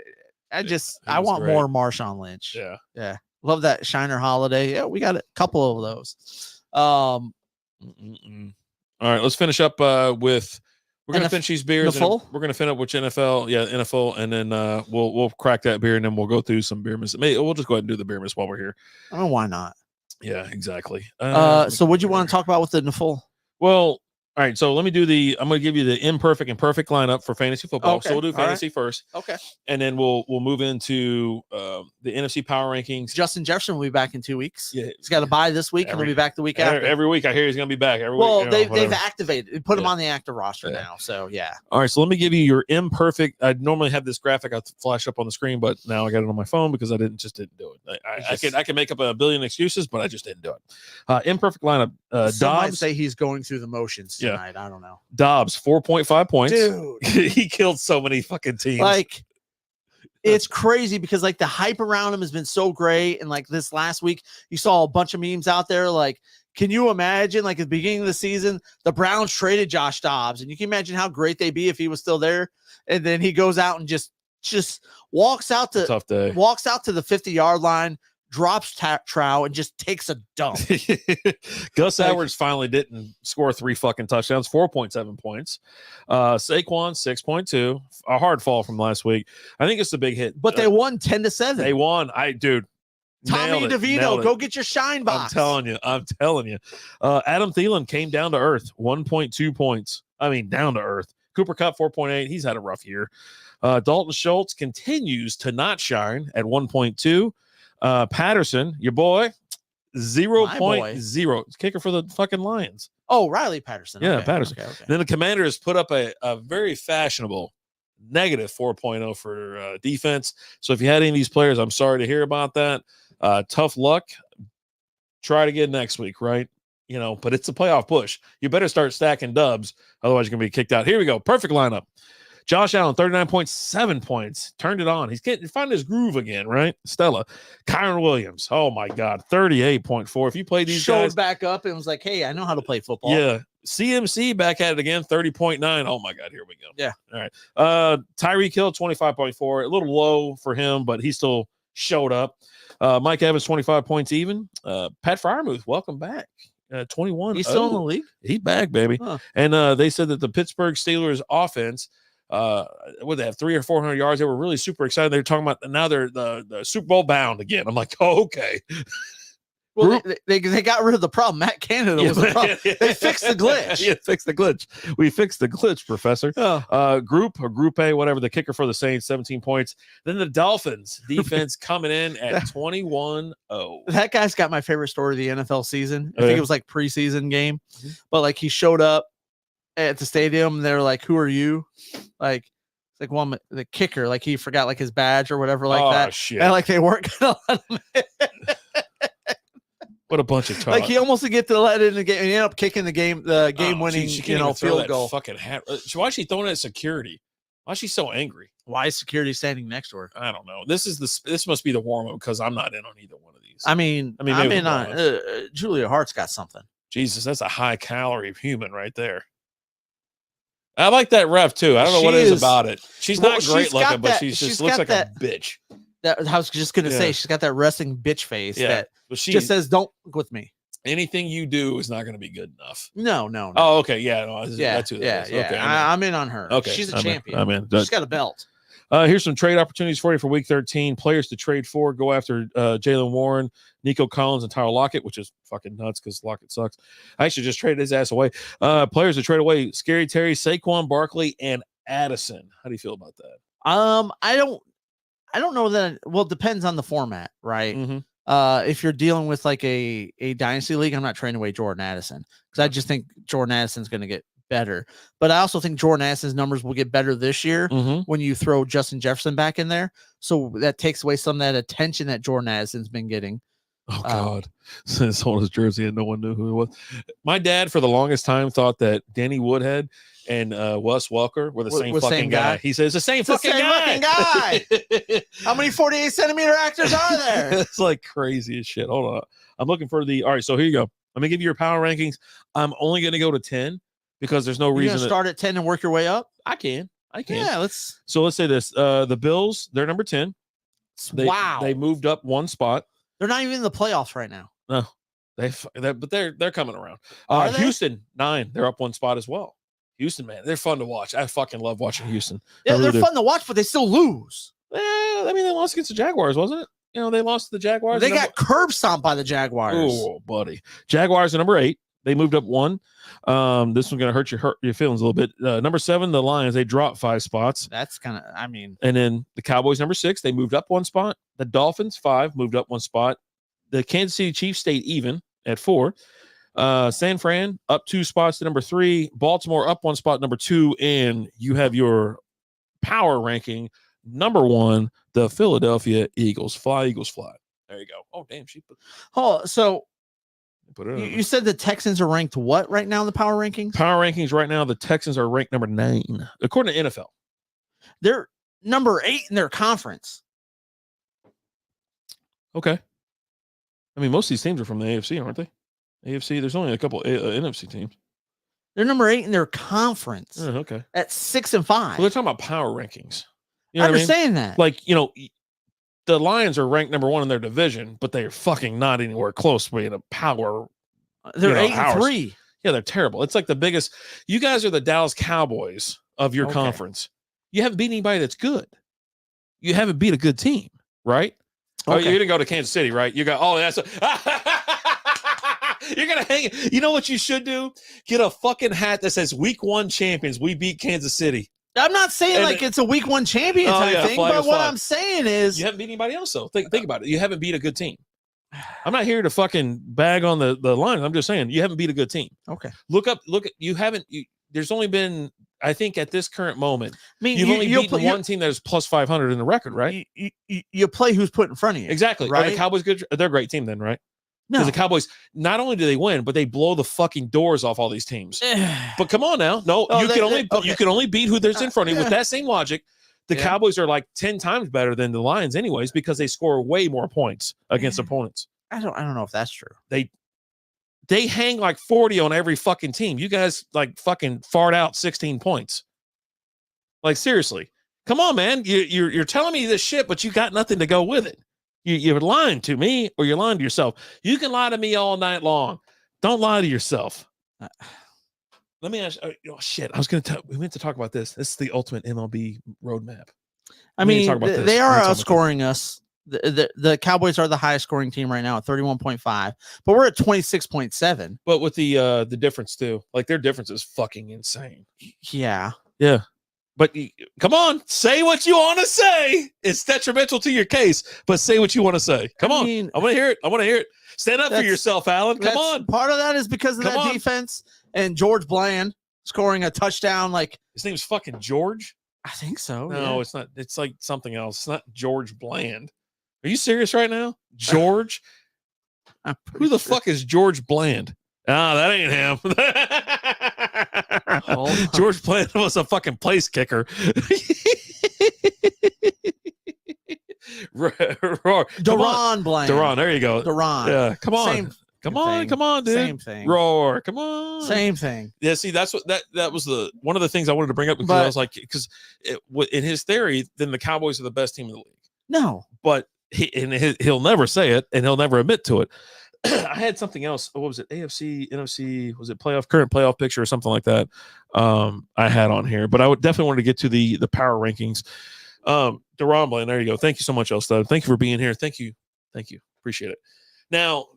do. I want great. more Marshawn Lynch. Yeah. Love that Shiner Holiday. Yeah, we got a couple of those. All right, let's finish up with. We're gonna finish these beers. And we're gonna finish up with NFL. Yeah, NFL, and then we'll crack that beer, and then we'll go through some beer miss. We'll just go ahead and do the beer miss while we're here. I mean, why not? Yeah, exactly. So, what do you want to talk about with the Nafol? Well, all right. So let me do I'm going to give you the imperfect and perfect lineup for fantasy football. Okay. So we'll do fantasy first. Okay. And then we'll move into the NFC power rankings. Justin Jefferson will be back in 2 weeks. Yeah. He's got to bye this week and he'll be back the week after. Every week I hear he's going to be back. They've activated, put him on the active roster now. So yeah. All right. So let me give you your imperfect. I normally have this graphic I flash up on the screen, but now I got it on my phone because I didn't do it. I can make up a billion excuses, but I just didn't do it. Imperfect lineup. Some might Dobbs. say he's going through the motions tonight. I don't know. Dobbs 4.5 points. Dude. He killed so many fucking teams. Like, it's crazy because like the hype around him has been so great. And like this last week, you saw a bunch of memes out there. Like, can you imagine like at the beginning of the season, the Browns traded Josh Dobbs, and you can imagine how great they'd be if he was still there. And then he goes out and just just walks out to Tough day. walks out to the 50-yard line, drops Trow, and just takes a dump. Gus Edwards finally didn't score 3 fucking touchdowns, 4.7 points. Saquon 6.2, a hard fall from last week. I think it's a big hit, But they won 10-7. They won. Tommy DeVito, go get your shine box. I'm telling you. Adam Thielen came down to earth, 1.2 points. I mean, down to earth. Cooper Kupp 4.8. He's had a rough year. Dalton Schultz continues to not shine at 1.2. Patterson, your boy, 0.0. Kicker for the fucking Lions. Oh, Riley Patterson. Yeah, okay. Patterson. Okay. Then the Commanders put up a very fashionable negative 4.0 for defense. So if you had any of these players, I'm sorry to hear about that. Tough luck. Try it again next week, right? But it's a playoff push. You better start stacking dubs. Otherwise, you're going to be kicked out. Here we go. Perfect lineup. Josh Allen, 39.7 points. Turned it on. He's getting find his groove again, right? Stella. Kyron Williams. Oh, my God. 38.4. If you play these guys. back up and was like, hey, I know how to play football. Yeah. CMC back at it again, 30.9. Oh, my God. Here we go. Yeah. All right. Tyreek Hill, 25.4. A little low for him, but he still showed up. Mike Evans, 25 points even. Pat Freiermuth, welcome back. 21. He's still in the league? He's back, baby. Huh. And they said that the Pittsburgh Steelers offense, what they have 300 or 400 yards. They were really super excited. They were talking about now they're the Super Bowl bound again. I'm like, oh, okay. Well, they got rid of the problem. Matt Canada was the problem. They fixed the glitch. Yeah, fixed the glitch. We fixed the glitch, Professor. Oh. Group A, whatever. The kicker for the Saints, 17 points. Then the Dolphins defense coming in at 21-0. That guy's got my favorite story of the NFL season. I Oh, think yeah? it was like preseason game, but like he showed up at the stadium. And they're like, "Who are you?" Like, it's like one the kicker. Like he forgot like his badge or whatever like that. Shit. And like they weren't gonna let him in. What a bunch of talk. Like he almost didn't get to let it in the game. And he ended up kicking the game winning, she can't even throw field that goal. Fucking hat. Why is she throwing it at security? Why is she so angry? Why is security standing next to her? I don't know. This must be the warm up because I'm not in on either one of these. I mean, maybe I'm it in was on Julia Hart's got something. Jesus, that's a high calorie human right there. I like that ref too. I don't know what it is about it. She's not great looking, but she just looks like a bitch. That I was just gonna say she's got that resting bitch face that but she just says, "Don't look with me." Anything you do is not going to be good enough. No. Oh, okay. Yeah. No, That's who that is. Okay, I'm in on her. Okay. She's a champion. I'm in. She's got a belt. Here's some trade opportunities for you for week 13. Players to trade for. Go after Jalen Warren, Nico Collins, and Tyler Lockett, which is fucking nuts because Lockett sucks. I actually just traded his ass away. Players to trade away. Scary Terry, Saquon Barkley, and Addison. How do you feel about that? I don't know that. Well, it depends on the format, right? Mm-hmm. If you're dealing with like a dynasty league, I'm not trading away Jordan Addison because I just think Jordan Addison's going to get better. But I also think Jordan Addison's numbers will get better this year when you throw Justin Jefferson back in there. So that takes away some of that attention that Jordan Addison's been getting. Oh God! He sold his jersey and no one knew who it was. My dad, for the longest time, thought that Danny Woodhead and Wes Welker were the same fucking guy. He says the same fucking guy. How many 48 centimeter actors are there? It's like crazy as shit. Hold on, I'm looking for the. All right, so here you go. Let me give you your power rankings. I'm only going to go to 10 because there's no reason to start at 10 and work your way up. I can. Yeah, let's. So let's say this: the Bills, they're number 10. They moved up one spot. They're not even in the playoffs right now. No, but they're coming around. Houston 9, they're up one spot as well. Houston, man, they're fun to watch. I fucking love watching Houston. Yeah, they're fun to watch, but they still lose. I mean, they lost against the Jaguars, wasn't it? They lost to the Jaguars. They got curb stomped by the Jaguars. Oh, buddy. Jaguars are number 8. They moved up one. This one's going to hurt your feelings a little bit. Number 7, the Lions, they dropped 5 spots. That's kind of, I mean. And then the Cowboys, number 6, they moved up one spot. The Dolphins, 5, moved up one spot. The Kansas City Chiefs stayed even at 4. San Fran up 2 spots to number 3. Baltimore up 1 spot, number 2. And you have your power ranking, number 1, the Philadelphia Eagles. Fly, Eagles, fly. There you go. Oh, damn. So put it you said the Texans are ranked what right now in the power rankings? Power rankings right now, the Texans are ranked number 9, according to NFL. They're number 8 in their conference. Okay. I mean, most of these teams are from the AFC, aren't they? AFC, there's only a couple NFC teams. They're number 8 in their conference. Okay. At 6 and 5. Well, they're talking about power rankings. You know I what I mean? understand that. Like, the Lions are ranked number 1 in their division, but they're fucking not anywhere close to being a power. They're 8-3. Yeah, they're terrible. It's like the biggest. You guys are the Dallas Cowboys of your conference. You haven't beat anybody that's good. You haven't beat a good team, right? Okay. Oh, you didn't go to Kansas City, right? You got, that's you're going to hang it. You know what you should do? Get a fucking hat that says Week 1 champions. We beat Kansas City. I'm not saying it's a Week 1 champion type thing, but what I'm saying is you haven't beat anybody else, though. Think about it. You haven't beat a good team. I'm not here to fucking bag on the line. I'm just saying you haven't beat a good team. Okay. Look at you haven't. There's only been, I think, at this current moment, you've only beaten one team that is plus 500 in the record, right? You play who's put in front of you. Exactly. Right? Are the Cowboys good? They're a great team then, right? No. Because the Cowboys, not only do they win, but they blow the fucking doors off all these teams. But come on now. No, you can only beat who there's in front of you. With that same logic, the Cowboys are like 10 times better than the Lions anyways, because they score way more points against opponents. I don't know if that's true. They hang like 40 on every fucking team. You guys like fucking fart out 16 points. Like, seriously. Come on, man. You're telling me this shit, but you got nothing to go with it. You're lying to me or you're lying to yourself. You can lie to me all night long. Don't lie to yourself. Let me ask. Oh shit! I was going to. We meant to talk about this. This is the ultimate MLB roadmap. I mean, they are outscoring us. The Cowboys are the highest scoring team right now at 31.5, but we're at 26.7. But with the difference too, like their difference is fucking insane. Yeah. But come on, say what you want to say. It's detrimental to your case, but say what you want to say. Come on. I want to hear it. I want to hear it. Stand up for yourself, Alan. Come on. Part of that is because of that defense and George Bland scoring a touchdown. Like, his name's fucking George. I think so. No, it's not. It's like something else. It's not George Bland. Are you serious right now? George? Who the fuck is George Bland? Ah, that ain't him. George Bland was a fucking place kicker. Deron Bland. Deron, there you go. Deron. Yeah, come on. Come on, dude. Same thing. Roar. Come on. Same thing. Yeah, see, that's what that was one of the things I wanted to bring up because I was like, because in his theory, then the Cowboys are the best team in the league. No, but he'll never say it and he'll never admit to it. I had something else. What was it? AFC, NFC, was it current playoff picture or something like that? I had on here, but I would definitely want to get to the power rankings. Deron Bland, there you go. Thank you so much, Elstud. Thank you for being here. Thank you. Appreciate it. Now,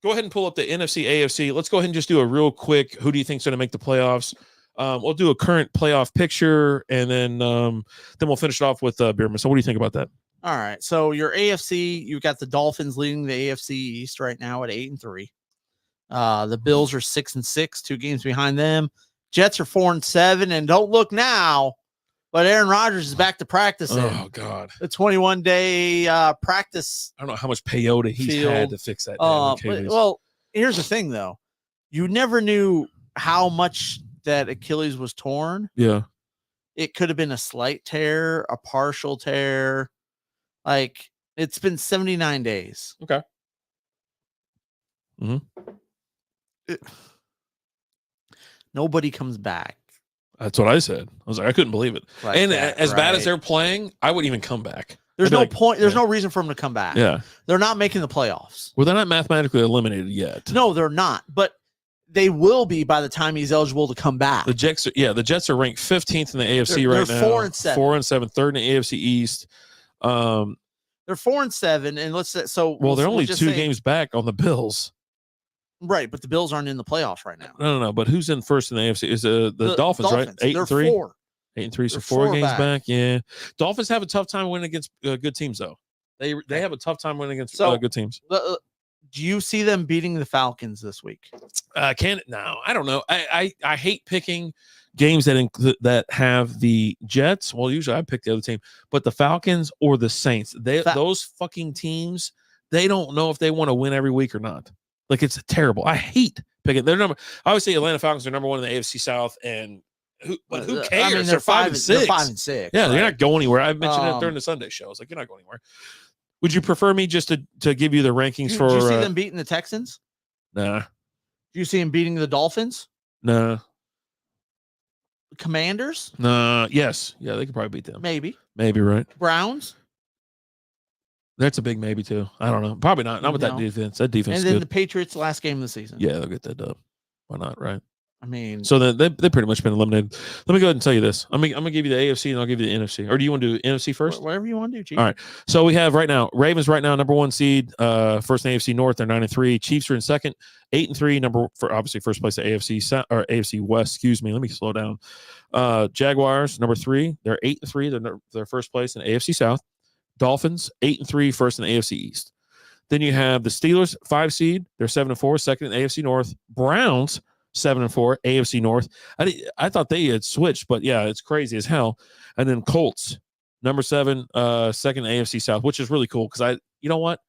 go ahead and pull up the NFC, AFC. Let's go ahead and just do a real quick. Who do you think is going to make the playoffs? We'll do a current playoff picture, and then we'll finish it off with Beerman. So, what do you think about that? All right. So your AFC, you've got the Dolphins leading the AFC East right now at 8-3. The Bills are 6-6, 2 games behind them. Jets are 4-7, and don't look now, but Aaron Rodgers is back to practicing. Oh God, the 21-day practice. I don't know how much peyote he's had to fix that. Well, here's the thing, though. You never knew how much that Achilles was torn. Yeah, it could have been a slight tear, a partial tear. Like, it's been 79 days. Okay. Nobody comes back. That's what I said. I was like, I couldn't believe it. Like and as bad as they're playing, I wouldn't even come back. There's no point. There's no reason for them to come back. Yeah. They're not making the playoffs. Well, they're not mathematically eliminated yet. No, they're not. But they will be by the time he's eligible to come back. The Jets are ranked 15th in the AFC right now. 4-7. 4-7, third in the AFC East. They're 4-7, and let's say so. Well, they're only 2 games back on the Bills. Right, but the Bills aren't in the playoffs right now. No. But who's in first in the AFC? Is the Dolphins, right? 8-3. 8-3, so 4 games back. Yeah, Dolphins have a tough time winning against good teams, though. They have a tough time winning against good teams. Do you see them beating the Falcons this week? No, I don't know. I hate picking games that have the Jets. Well, usually I pick the other team, but the Falcons or the Saints, those fucking teams, they don't know if they want to win every week or not. Like, it's terrible. I hate picking. I always say Atlanta Falcons are number 1 in the AFC South, and who cares? I mean, they're 5-6. They're 5-6. Yeah, They're not going anywhere. I mentioned it during the Sunday show. I was like, you're not going anywhere. Would you prefer me just to give you the rankings for? Do you see them beating the Texans? Nah. Do you see them beating the Dolphins? Nah. Commanders, Yes. Yeah, they could probably beat them. maybe. Maybe, right? Browns, That's a big maybe, too. I don't know. Probably not. Not with that No. defense. That defense and is then good. the Patriots last game of the season. Yeah, they'll get that dub. Why not, right? I mean, So they've pretty much been eliminated. Let me go ahead and tell you this. I'm going to give you the AFC and I'll give you the NFC. Or do you want to do NFC first? whatever you want to do, Chief. All right. So we have right now, Ravens right now, number 1 seed, first in AFC North, they're 9-3. Chiefs are in second, 8-3, obviously first place at AFC West, excuse me. Let me slow down. Jaguars, number 3, they're 8-3. They're first place in AFC South. Dolphins, 8-3, first in the AFC East. Then you have the Steelers, 5 seed, they're 7-4, second in AFC North. Browns, 7-4, AFC North. I thought they had switched, but yeah, it's crazy as hell. And then Colts, number 7, second AFC South, which is really cool because you know what?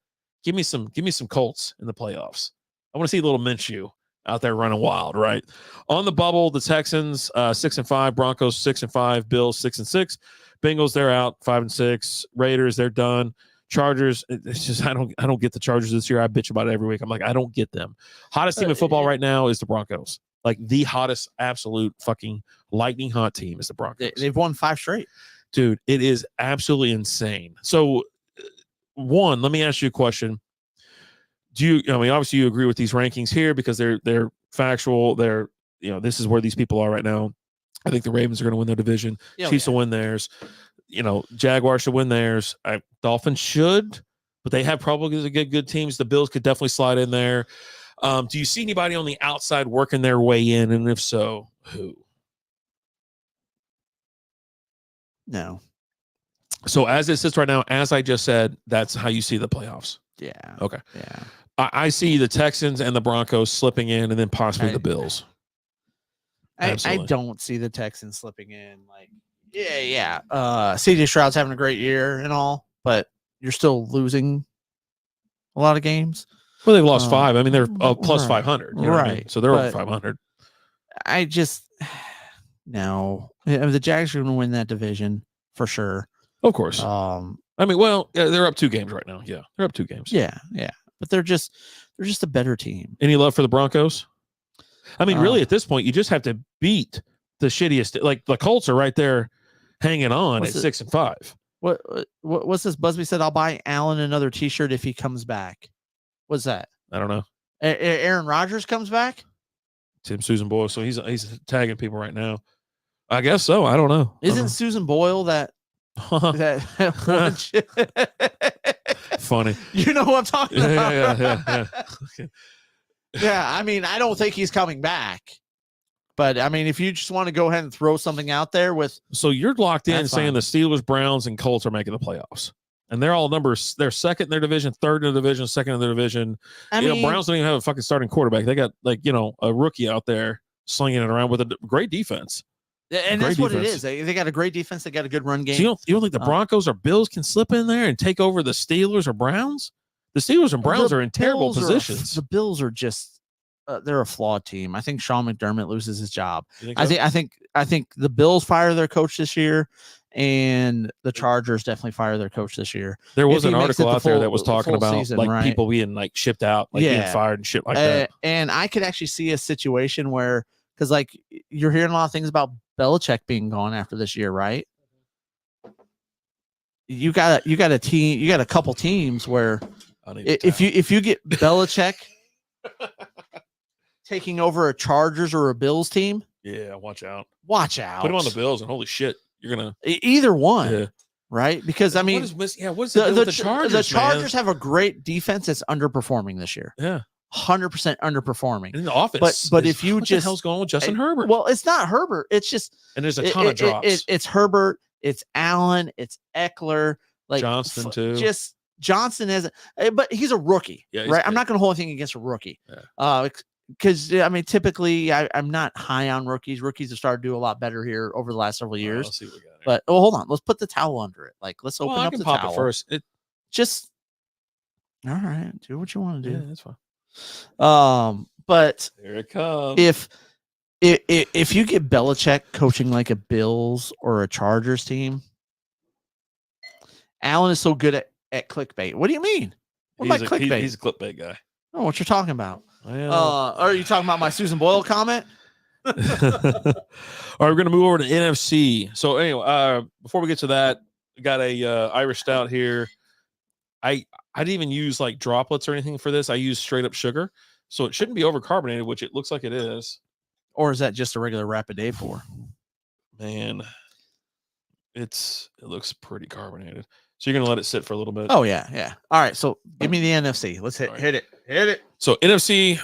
Give me some Colts in the playoffs. I want to see a little Minshew out there running wild, right? On the bubble, the Texans 6-5, Broncos 6-5, Bills 6-6, Bengals they're out 5-6, Raiders they're done. Chargers, it's just I don't get the Chargers this year. I bitch about it every week. I'm like, I don't get them. Hottest team in football right now is the Broncos. Like the hottest, absolute fucking lightning hot team is the Broncos. They've won 5 straight. Dude, it is absolutely insane. So, one, let me ask you a question. Obviously you agree with these rankings here because they're factual. This is where these people are right now. I think the Ravens are going to win their division. Chiefs will win theirs. Jaguars should win theirs. Dolphins should, but they have probably good teams. The Bills could definitely slide in there. Do you see anybody on the outside working their way in? And if so, who? No. So as it sits right now, as I just said, that's how you see the playoffs. Yeah. Okay. Yeah. I see the Texans and the Broncos slipping in and then possibly the Bills. I don't see the Texans slipping in. Like, yeah. CJ Stroud's having a great year and all, but you're still losing a lot of games. Well, they've lost 5. I mean, they're plus right. 500. You know what I mean? So they're over 500. I just no. The Jags are going to win that division for sure. Of course. They're up 2 games right now. Yeah, they're up 2 games. Yeah. But they're just a better team. Any love for the Broncos? I mean, really, at this point, you just have to beat the shittiest. Like the Colts are right there, hanging on at 6-5. What's this? Busby said, "I'll buy Allen another T-shirt if he comes back." What's that? I don't know. Aaron Rodgers comes back. Tim Susan Boyle, so he's tagging people right now. I guess so. I don't know. Isn't Susan Boyle that funny? You know what I'm talking about? Yeah. Okay. Yeah, I mean, I don't think he's coming back. But I mean, if you just want to go ahead and throw something out there so you're locked in saying the Steelers, Browns, and Colts are making the playoffs. And they're all numbers. They're second in their division, third in the division, second in their division. Browns don't even have a fucking starting quarterback. They got a rookie out there slinging it around with a great defense. And that's what it is. They got a great defense. They got a good run game. So you don't think the Broncos or Bills can slip in there and take over the Steelers or Browns? The Steelers and Browns are in terrible positions. The Bills are just they're a flawed team. I think Sean McDermott loses his job. You think so? I think the Bills fire their coach this year, and the Chargers definitely fire their coach this year. There was an article out there that was talking about season, people being shipped out, being fired and shit like that. And I could actually see a situation where, because you're hearing a lot of things about Belichick being gone after this year, right? You got a team. You got a couple teams where if you get Belichick taking over a Chargers or a Bills team, yeah, watch out. Watch out. Put him on the Bills, and holy shit, you're gonna either one, right? Because I mean, what's the Chargers? The Chargers have a great defense that's underperforming this year. Yeah. 100% underperforming. And the offense, but if you what the hell's going on with Justin Herbert? Well, it's not Herbert. It's just and there's a ton of drops. It's Herbert. It's Allen. It's Eckler. Johnston too. Just Johnson but he's a rookie, right? Great. I'm not going to hold anything against a rookie. Yeah. Because I mean, typically I'm not high on rookies. Rookies have started to do a lot better here over the last several years. Let's see what we got here. But hold on, let's put the towel under it. Let's open up the towel it first. Just all right. Do what you want to do. Yeah, that's fine. But here it comes. If you get Belichick coaching like a Bills or a Chargers team, Allen is so good at clickbait. What do you mean? What about clickbait? He's a clickbait guy. Oh, what you're talking about? Well, are you talking about my Susan Boyle comment? All right, we're going to move over to NFC. So anyway, before we get to that, we got a Irish stout here. I didn't even use like droplets or anything for this. I used straight up sugar, so it shouldn't be overcarbonated, which it looks like it is. Or is that just a regular rapid day pour? Man, it looks pretty carbonated. So you're gonna let it sit for a little bit. Oh yeah. All right, so give me the NFC. Let's hit it. So NFC,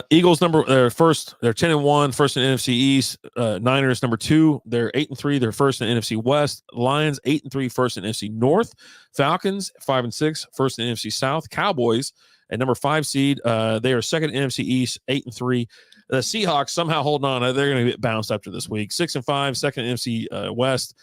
Eagles they're first. They're 10-1, first in NFC East. Niners number 2. They're 8-3. They're first in NFC West. Lions 8-3, first in NFC North. Falcons 5-6, first in NFC South. Cowboys at number 5 seed. They are second in NFC East, 8-3. The Seahawks somehow holding on. They're going to get bounced after this week. 6-5, second in NFC West.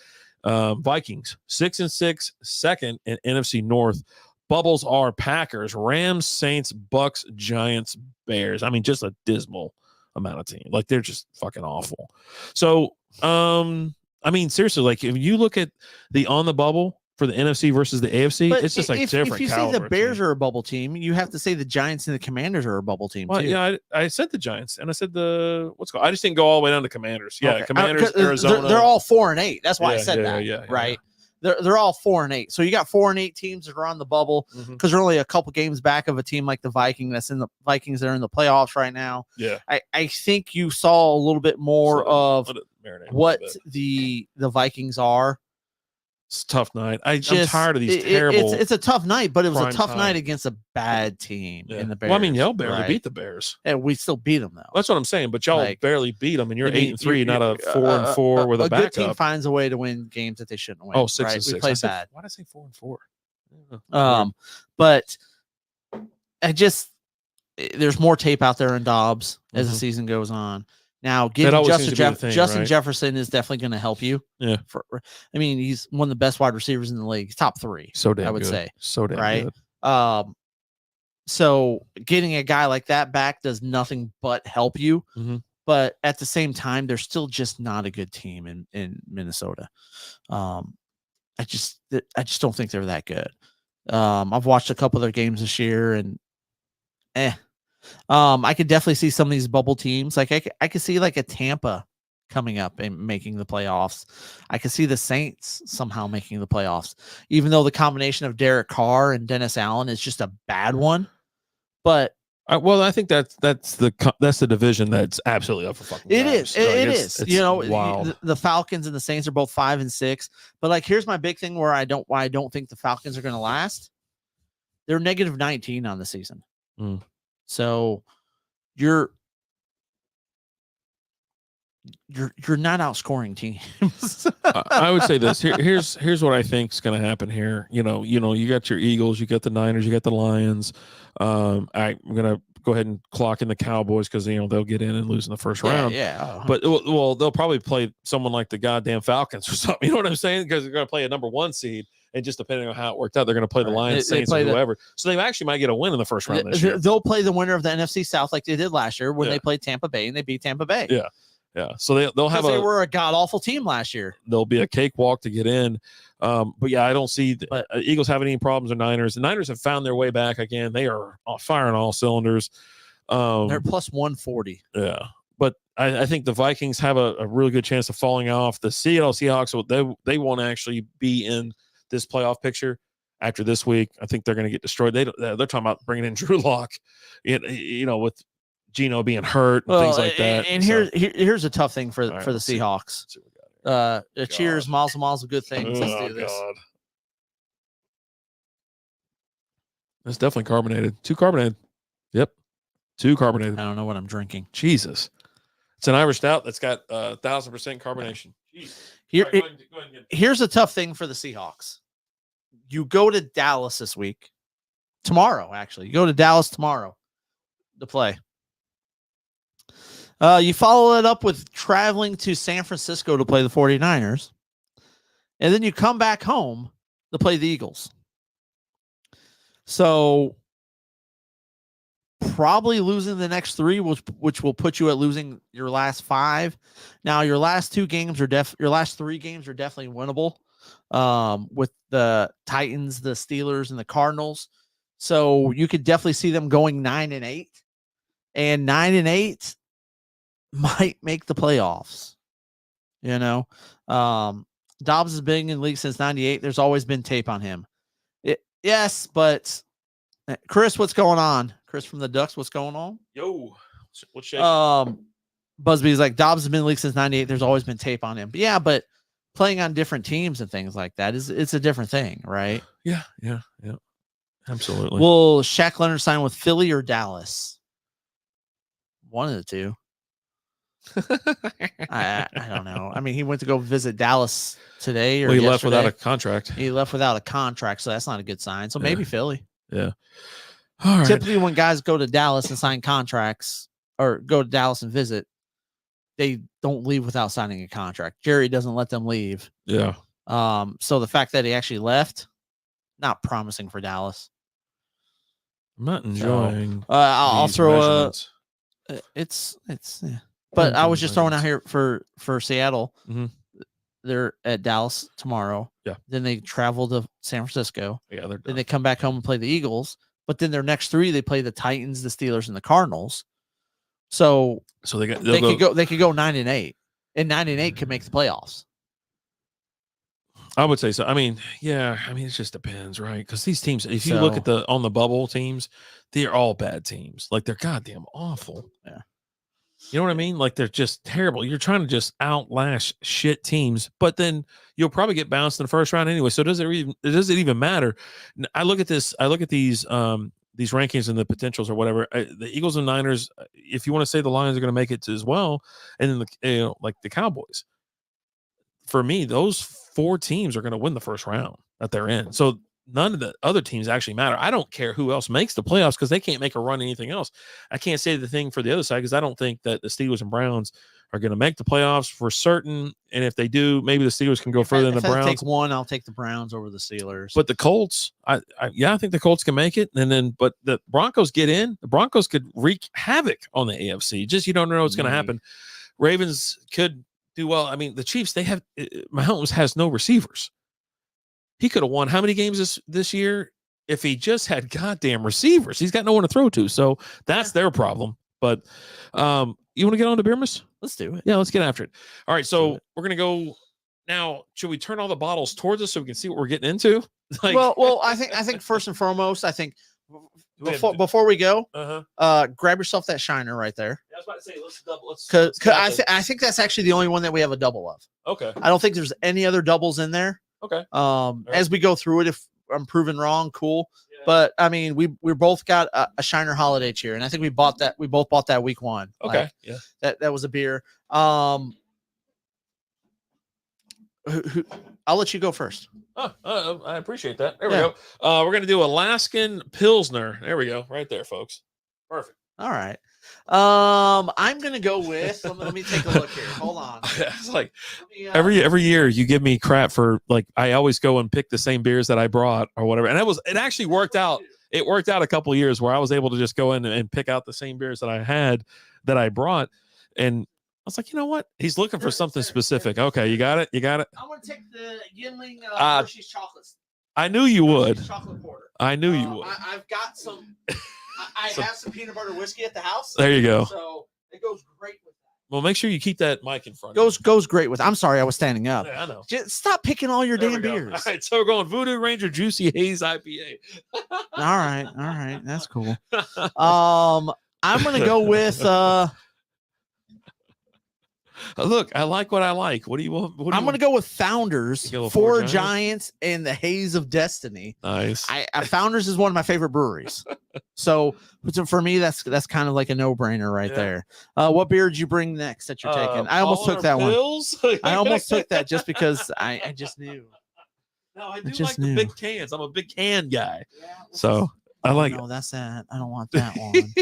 Vikings 6-6, second in NFC North. Bubbles are Packers, Rams, Saints, Bucks, Giants, Bears. I mean, just a dismal amount of team. Like, they're just fucking awful. So, I mean, seriously, like, if you look at the on the bubble for the NFC versus the AFC, But it's just like different. If you say the Bears are a bubble team, you have to say the Giants and the Commanders are a bubble team too. Yeah, I said the Giants, and I said I just didn't go all the way down to Commanders. Yeah, okay. Commanders, Arizona. They're all 4-8. That's why I said that. Yeah, right. They're all 4-8. So you got 4-8 teams that are on the bubble because they're only a couple games back of a team like the Vikings that are in the playoffs right now. Yeah, I think you saw a little bit more of what the Vikings are. It's a tough night. I'm tired of these terrible. It's a tough night, but it was a tough night against a bad team in the Bears. Well, I mean, y'all barely beat the Bears. And we still beat them, though. That's what I'm saying. But y'all barely beat them, and you're 8-3, not a 4-4 with a backup. Good team finds a way to win games that they shouldn't win. Oh, 6-6. We played bad. Why did I say 4-4? But there's more tape out there in Dobbs as the season goes on. Now, getting Justin Jefferson is definitely going to help you. Yeah. I mean, he's one of the best wide receivers in the league. He's top 3. So damn I would good. say. So damn right? good. So getting a guy like that back does nothing but help you. But at the same time, they're still just not a good team in Minnesota. I just don't think they're that good. I've watched a couple of their games this year, and I could definitely see some of these bubble teams. Like I could see like a Tampa coming up and making the playoffs. I could see the Saints somehow making the playoffs, even though the combination of Derek Carr and Dennis Allen is just a bad one. But I think that's the division that's absolutely up for fucking grabs. It is. The Falcons and the Saints are both 5-6. But like, here's my big thing why I don't think the Falcons are going to last. They're -19 on the season. So you're not outscoring teams. I would say this. Here's what I think is going to happen here. You got your Eagles, you got the Niners, you got the Lions. I'm going to go ahead and clock in the Cowboys because they'll get in and lose in the first round. Yeah. But they'll probably play someone like the goddamn Falcons or something. You know what I'm saying? Because they're going to play a number 1 seed. And just depending on how it worked out, they're going to play the Lions, Saints, or whoever. So they actually might get a win in the first round this year. They'll play the winner of the NFC South like they did last year when they played Tampa Bay and they beat Tampa Bay. Yeah. So they'll have they were a god awful team last year. There'll be a cakewalk to get in. But yeah, I don't see the Eagles having any problems or Niners. The Niners have found their way back again. They are firing all cylinders. They're plus 140. Yeah. But I think the Vikings have a really good chance of falling off. The Seattle Seahawks, they won't actually be in this playoff picture after this week. I think they're going to get destroyed. They're talking about bringing in Drew Lock, with Geno being hurt and things like that. And here's a tough thing for the Seahawks. Cheers, miles and miles of good things. Let's do this. God. That's definitely carbonated. Too carbonated. Yep. Too carbonated. I don't know what I'm drinking. Jesus. It's an Irish stout that's got 1,000% carbonation. Here's a tough thing for the Seahawks. You go to Dallas this week. Tomorrow, actually. You go to Dallas tomorrow to play. You follow it up with traveling to San Francisco to play the 49ers. And then you come back home to play the Eagles. So probably losing the next 3, which will put you at losing your last 5. Now, your last 3 games are definitely winnable with the Titans, the Steelers, and the Cardinals. So you could definitely see them going 9-8. And 9-8, might make the playoffs. You know, Dobbs has been in the league since '98. There's always been tape on him. Yes, but Chris, what's going on? Chris from the Ducks, what's going on? Yo, what's shaking? Busby's like, Dobbs has been in the league since '98. There's always been tape on him. But yeah, but playing on different teams and things like that it's a different thing, right? Yeah. Absolutely. Will Shaq Leonard sign with Philly or Dallas? One of the two. I don't know. I mean, he went to go visit Dallas today, or he left yesterday. without a contract. He left without a contract, so that's not a good sign. So maybe Philly. Yeah. All right. Typically, when guys go to Dallas and sign contracts, or go to Dallas and visit, they don't leave without signing a contract. Jerry doesn't let them leave. Yeah. So the fact that he actually left, not promising for Dallas. I'm not enjoying. I'll throw it's. Yeah. But I was just throwing out here for Seattle. Mm-hmm. They're at Dallas tomorrow. Yeah. Then they travel to San Francisco. Yeah. Then they come back home and play the Eagles. But then their next three, they play the Titans, the Steelers, and the Cardinals. So they could go 9-8, and 9-8 could make the playoffs. I would say so. I mean, yeah. I mean, it just depends, right? Because these teams, if you look at on the bubble teams, they're all bad teams. Like they're goddamn awful. Yeah. You know what I mean? Like they're just terrible. You're trying to just outlast shit teams, but then you'll probably get bounced in the first round anyway. So does it even matter? I look at this. I look at these rankings and the potentials or whatever. The Eagles and Niners. If you want to say the Lions are going to make it as well, and then like the Cowboys. For me, those 4 teams are going to win the first round that they're in. So none of the other teams actually matter. I don't care who else makes the playoffs because they can't make a run anything else. I can't say the thing for the other side because I don't think that the Steelers and Browns are going to make the playoffs for certain. And if they do, maybe the Steelers can go further than the Browns. Take one, I'll take the Browns over the Steelers. But the Colts, I think the Colts can make it. And then, but the Broncos get in. The Broncos could wreak havoc on the AFC. Just you don't know what's going to happen. Ravens could do well. I mean, the Chiefs, Mahomes has no receivers. He could have won how many games this year if he just had goddamn receivers? He's got no one to throw to. So that's their problem. But you want to get on to Beermas? Let's do it. Yeah, let's get after it. All right, so we're going to go now. Should we turn all the bottles towards us so we can see what we're getting into? Well, I think first and foremost, before we go, grab yourself that shiner right there. Yeah, I was about to say, let's double. Because I think that's actually the only one that we have a double of. Okay. I don't think there's any other doubles in there. Okay. As we go through it, if I'm proven wrong, cool. Yeah. But I mean, we both got a Shiner holiday cheer, and I think we both bought that week 1. Okay. Like, yeah. That was a beer. I'll let you go first. I appreciate that. There we go. We're gonna do Alaskan Pilsner. There we go. Right there, folks. Perfect. All right. I'm gonna go with. Let me take a look here. Hold on. It's like every year you give me crap for like I always go and pick the same beers that I brought or whatever, and it actually worked out. It worked out a couple of years where I was able to just go in and pick out the same beers that I brought, and I was like, you know what? He's looking for something specific. Okay, you got it. I'm gonna take the Yingling Hershey's chocolates. I knew you would. Chocolate porter. I knew you would. I've got some. I have some peanut butter whiskey at the house. There you go. So it goes great with that. Well, make sure you keep that mic in front. Goes great with. I'm sorry, I was standing up. Yeah, I know. Just stop picking all your damn beers. All right, so we're going Voodoo Ranger Juicy Haze IPA. All right, that's cool. I'm gonna go with. Look, I like what I like. What do you want? I'm going to go with Founders, Four Giants, and the Haze of Destiny. Nice. Founders is one of my favorite breweries. So for me, that's kind of like a no-brainer right there. What beer did you bring next that you're taking? I almost took that one. I almost took that just because I just knew. No, I do like the big cans. I'm a big can guy. Yeah, I like. No, that's that. I don't want that one.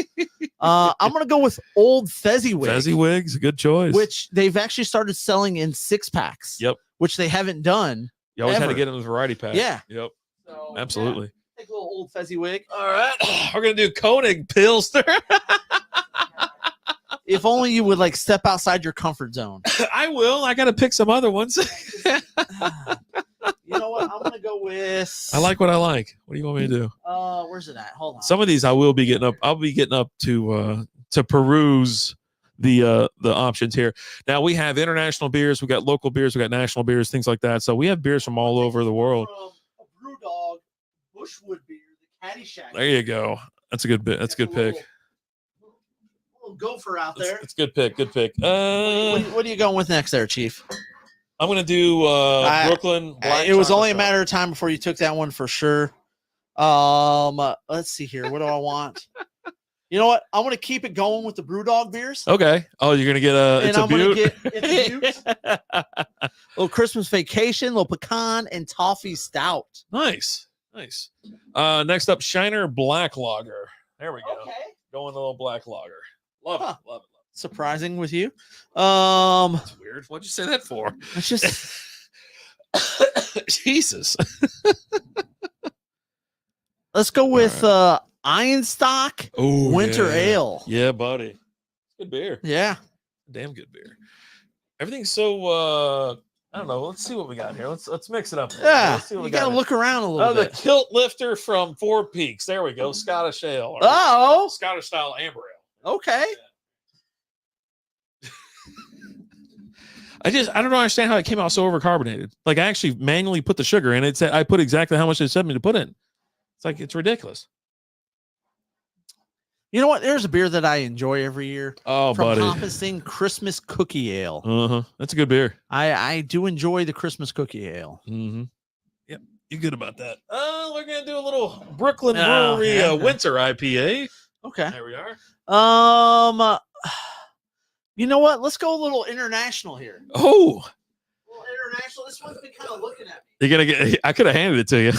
I'm gonna go with Old Fezziwig. Fezziwig's a good choice. Which they've actually started selling in 6-packs. Yep. Which they haven't done. You always had to get them in the variety pack. Yeah. Yep. So, absolutely. Yeah, take a little Old Fezziwig. All right. We're gonna do Koenig Pilsner. If only you would like step outside your comfort zone. I will. I gotta pick some other ones. You know what? I'm gonna go with. I like what I like. What do you want me to do? Where's it at? Hold on. Some of these I will be getting up. I'll be getting up to peruse the options here. Now we have international beers, we got local beers, we got national beers, things like that. So we have beers from all over the world. From a Brew Dog Bushwood beer, the Caddyshack. There you go. That's a good bit. That's a good pick. Little gopher out there. It's a good pick. Good pick. What are you going with next there, Chief? I'm gonna do Brooklyn. It was only a matter of time before you took that one for sure. Let's see here. What do I want? You know what? I want to keep it going with the Brewdog beers. Okay. Oh, you're gonna get it's a Butte. It's a Butte. Little Christmas Vacation, little pecan and toffee stout. Nice. Next up, Shiner Black Lager. There we go. Okay. Going a little black lager. Love it. Love it. Surprising with you. That's weird. What'd you say that for? It's just Jesus. Let's go with Ironstock Winter Ale. Yeah, buddy. Good beer. Yeah. Damn good beer. Everything's so I don't know. Let's see what we got here. Let's mix it up. Yeah. Let's see what You we gotta got look around a little bit. The Kilt Lifter from Four Peaks. There we go. Scottish Ale. Scottish style amber ale. Okay. I don't understand how it came out so overcarbonated. Like I actually manually put the sugar in. It said I put exactly how much it said me to put in. It's like it's ridiculous. You know what? There's a beer that I enjoy every year. Oh, from buddy. Hoppesing Christmas Cookie Ale. That's a good beer. I do enjoy the Christmas Cookie Ale. Yep. You're good about that. We're gonna do a little Brooklyn Brewery winter IPA. Okay. There we are. You know what? Let's go a little international here. Oh. A little international. This one's been kind of looking at me. You're gonna get. I could have handed it to you.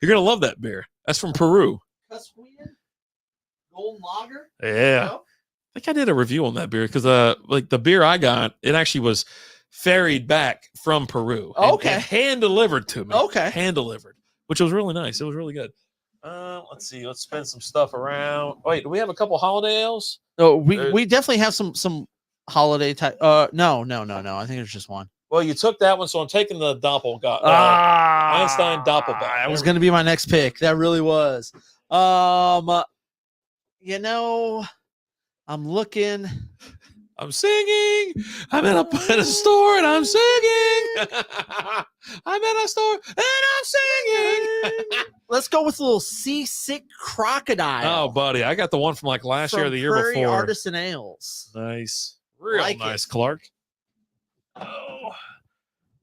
You're gonna love that beer. That's from Peru. Cusquean Golden Lager. Yeah. I think I did a review on that beer because like the beer I got, it actually was ferried back from Peru. And hand delivered to me. Hand delivered, which was really nice. It was really good. Let's see. Let's spin some stuff around. Wait, do we have a couple holiday ales? Oh, we definitely have some holiday type. No. I think there's just one. Well, you took that one, so I'm taking the Einstein Doppelbock. That was going to be my next pick. That really was. You know, I'm looking. I'm singing. I'm in a store and I'm singing. I'm in a store and I'm singing. Let's go with a little Seasick Crocodile. Oh, buddy, I got the one from like last year or the year Prairie before. Artisan Ales. Nice, real like nice, Clark. Oh,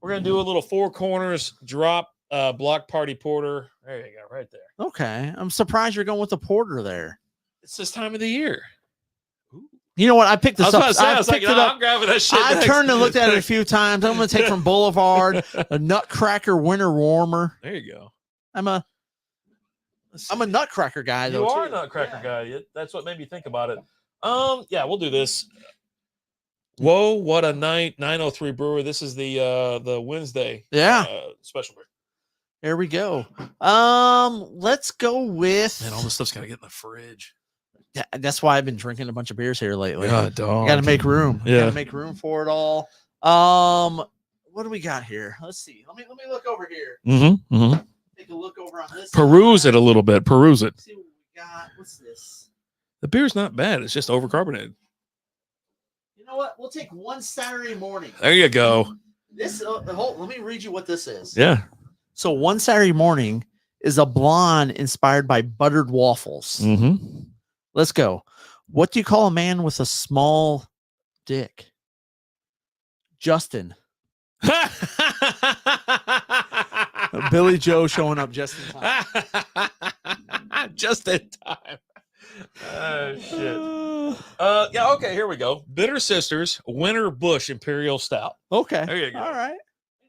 we're gonna do a little Four Corners drop block party porter. There you go, right there. Okay, I'm surprised you're going with the porter there. It's this time of the year. You know what? I picked this up. I'm grabbing that shit. I turned and looked at it a few times. I'm going to take from Boulevard a Nutcracker Winter Warmer. There you go. I'm a Nutcracker guy. You are a Nutcracker guy. That's what made me think about it. Yeah, we'll do this. Whoa, what a night! 903 Brewer. This is the Wednesday. Special beer. Here we go. Let's go with. Man, all this stuff's got to get in the fridge. Yeah, that's why I've been drinking a bunch of beers here lately. God, dog. Got to make room. Yeah. Got to make room for it all. What do we got here? Let's see. Let me look over here. Take a look over on this. Peruse it a little bit. Peruse it. Let's see what we got. What's this? The beer's not bad. It's just overcarbonated. You know what? We'll take one Saturday morning. There you go. This. Let me read you what this is. Yeah. So one Saturday morning is a blonde inspired by buttered waffles. Let's go. What do you call a man with a small dick? Justin. Billy Joe showing up just in time. Just in time. Oh, shit. Yeah, okay, here we go. Bitter Sisters, Winter Bush Imperial Stout. Okay. There you go. All right.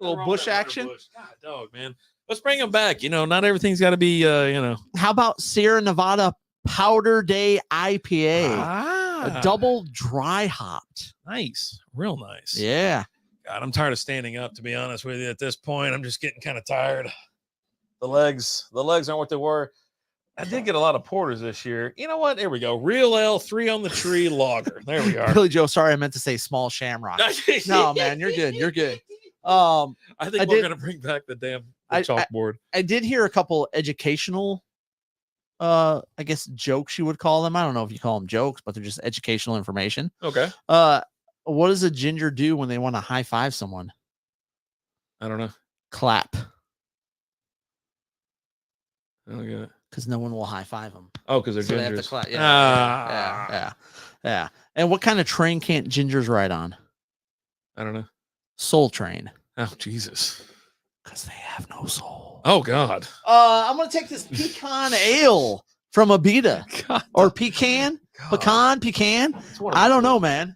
A little bush action. God, dog, man. Let's bring them back. You know, not everything's got to be, How about Sierra Nevada Powder Day IPA? A double dry hopped. Nice. Real nice. Yeah. God, I'm tired of standing up, to be honest with you. At this point, I'm just getting kind of tired. The legs aren't what they were. I did get a lot of porters this year. You know what? There we go. Real Ale, 3 on the Tree Lager. There we are. Billy Joe, sorry, I meant to say Small Shamrock. No, man, you're good. You're good. I think we're going to bring back the damn chalkboard. I did hear a couple educational I guess jokes you would call them. I don't know if you call them jokes, but they're just educational information. Okay. What does a ginger do when they want to high five someone? I don't know. Clap. I don't get it. Because no one will high five them. Oh, because they're So gingers. they have to clap. Yeah. And what kind of train can't gingers ride on? I don't know. Soul Train. Oh, Jesus. Because they have no soul. Oh, God. I'm gonna take this pecan ale from Abita. God. Or pecan. Pecan. I don't know, man.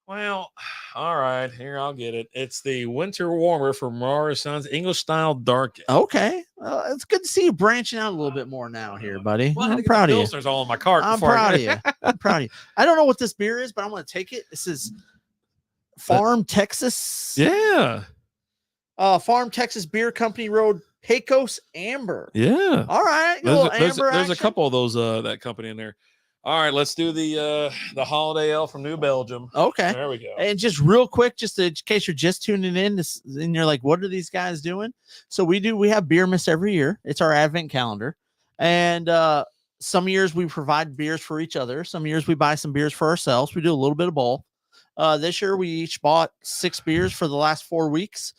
Well, all right. Here, I'll get it. It's the winter warmer from Mara Sons English style dark. Okay. It's good to see you branching out a little bit more now here, buddy. Well, I'm proud of you. Pilsner's all in my cart. I'm proud of you. I'm proud of you. I don't know what this beer is, but I'm going to take it. This is Farm Texas. Yeah. Farm Texas Beer Company Road Pecos Amber. Yeah. All right. There's a couple of those that company in there. All right, let's do the holiday ale from New Belgium. Okay. There we go. And just real quick, just in case you're just tuning in, and you're like, what are these guys doing? So we have beer miss every year. It's our advent calendar. And some years we provide beers for each other. Some years we buy some beers for ourselves. We do a little bit of both. This year we each bought 6 beers for the last 4 weeks.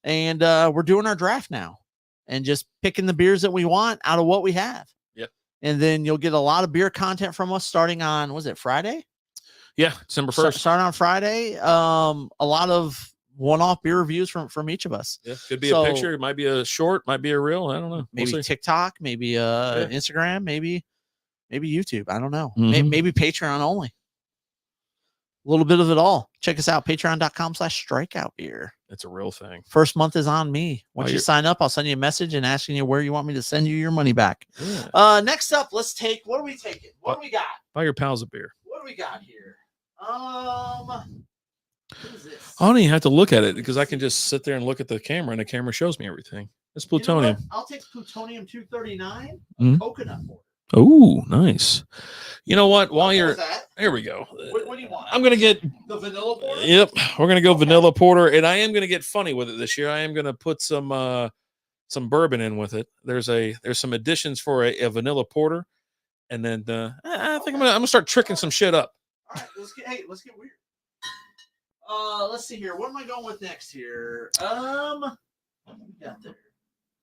And we're doing our draft now and just picking the beers that we want out of what we have. And then you'll get a lot of beer content from us starting on, was it Friday? Yeah, December 1st. Starting on Friday. A lot of one-off beer reviews from each of us. Yeah, could be a picture. It might be a short, might be a reel. I don't know. Maybe TikTok, maybe Instagram, maybe YouTube. I don't know. Mhm. Maybe Patreon only. A little bit of it all. Check us out, patreon.com/strikeout beer. It's a real thing. First month is on me. Once you sign up, I'll send you a message and asking you where you want me to send you your money back. Yeah. Next up, let's take, what are we taking? What do we got? Buy your pals a beer. What do we got here? What is this? I don't even have to look at it because I can just sit there and look at the camera and the camera shows me everything. It's plutonium. You know I'll take plutonium 239, Mhm. coconut water. Oh, nice. You know what? While you're here, we go. What do you want? I'm gonna get the vanilla porter. Yep, we're gonna go vanilla porter, and I am gonna get funny with it this year. I am gonna put some bourbon in with it. There's some additions for a vanilla porter, and then I think I'm gonna start tricking some shit up. All right, let's get weird. Let's see here. What am I going with next here? What we got there?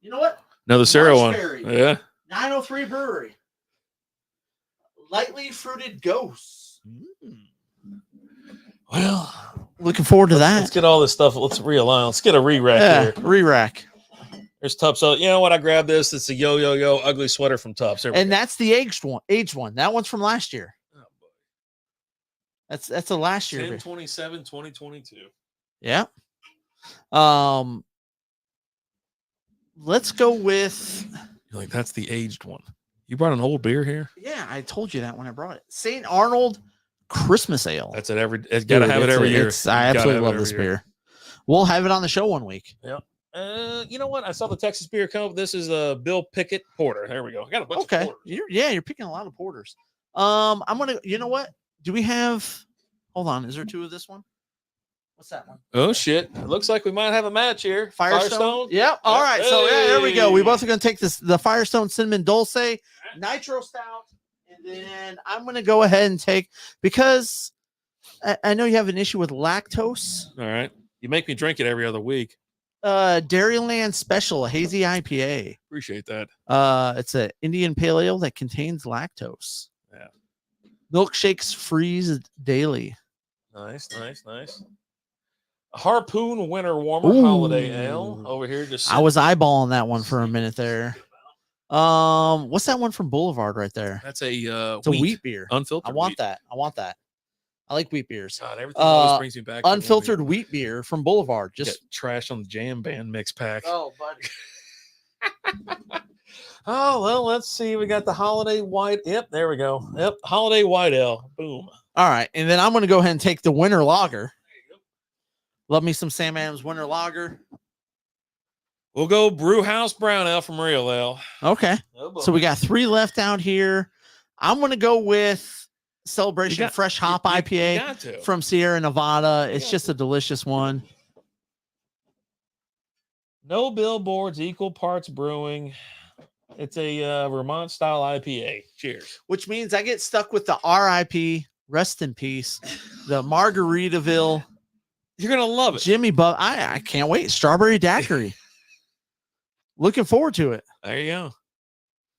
You know what? Another cereal one. Yeah. 903 Brewery. Lightly fruited ghosts. Well, looking forward to that. Let's get all this stuff. Let's realign. Let's get a re-rack here. Re-rack. There's Tubbs. So you know what? I grabbed this. It's a yo ugly sweater from Tubbs. And that's the aged one. That one's from last year. Oh, boy. That's a last year. 10/27/2022. Yeah. Let's go with. You're like, that's the aged one. You brought an old beer here? Yeah, I told you that when I brought it. St. Arnold Christmas Ale. That's it. It's gotta have it every year. I absolutely love this beer. We'll have it on the show one week. Yep. You know what? I saw the Texas beer come up. This is a Bill Pickett Porter. There we go. I got a bunch of porters. You're picking a lot of porters. I'm gonna. You know what? Do we have? Hold on. Is there 2 of this one? What's that one? Oh shit! It looks like we might have a match here. Firestone. Yep. All right. So yeah, there we go. We both are gonna take the Firestone Cinnamon Dulce Nitro Stout, and then I'm gonna go ahead and take, because I know you have an issue with lactose. All right. You make me drink it every other week. Dairyland Special, a hazy IPA. Appreciate that. It's an Indian Pale Ale that contains lactose. Yeah. Milkshakes freeze daily. Nice. Harpoon Winter Warmer Holiday Ale over here. I was eyeballing that one for a minute there. What's that one from Boulevard right there? That's a it's a wheat beer. Unfiltered. I want that. I like wheat beers. God, everything always brings me back. Unfiltered wheat beer from Boulevard. Just trash on the Jam Band mix pack. Oh, buddy. Oh, well, let's see. We got the Holiday White. Yep, there we go. Yep, Holiday White Ale. Boom. All right, and then I'm going to go ahead and take the Winter Lager. Love me some Sam Adams Winter Lager. We'll go Brew House Brown Ale from Real Ale. Okay. Oh, so we got 3 left out here. I'm going to go with Celebration Fresh Hop IPA from Sierra Nevada. It's just a delicious one. No billboards, equal parts brewing. It's a Vermont style IPA. Cheers. Which means I get stuck with the RIP, rest in peace, the Margaritaville. You're gonna love it. Jimmy Bub. I can't wait. Strawberry daiquiri. Looking forward to it. There you go.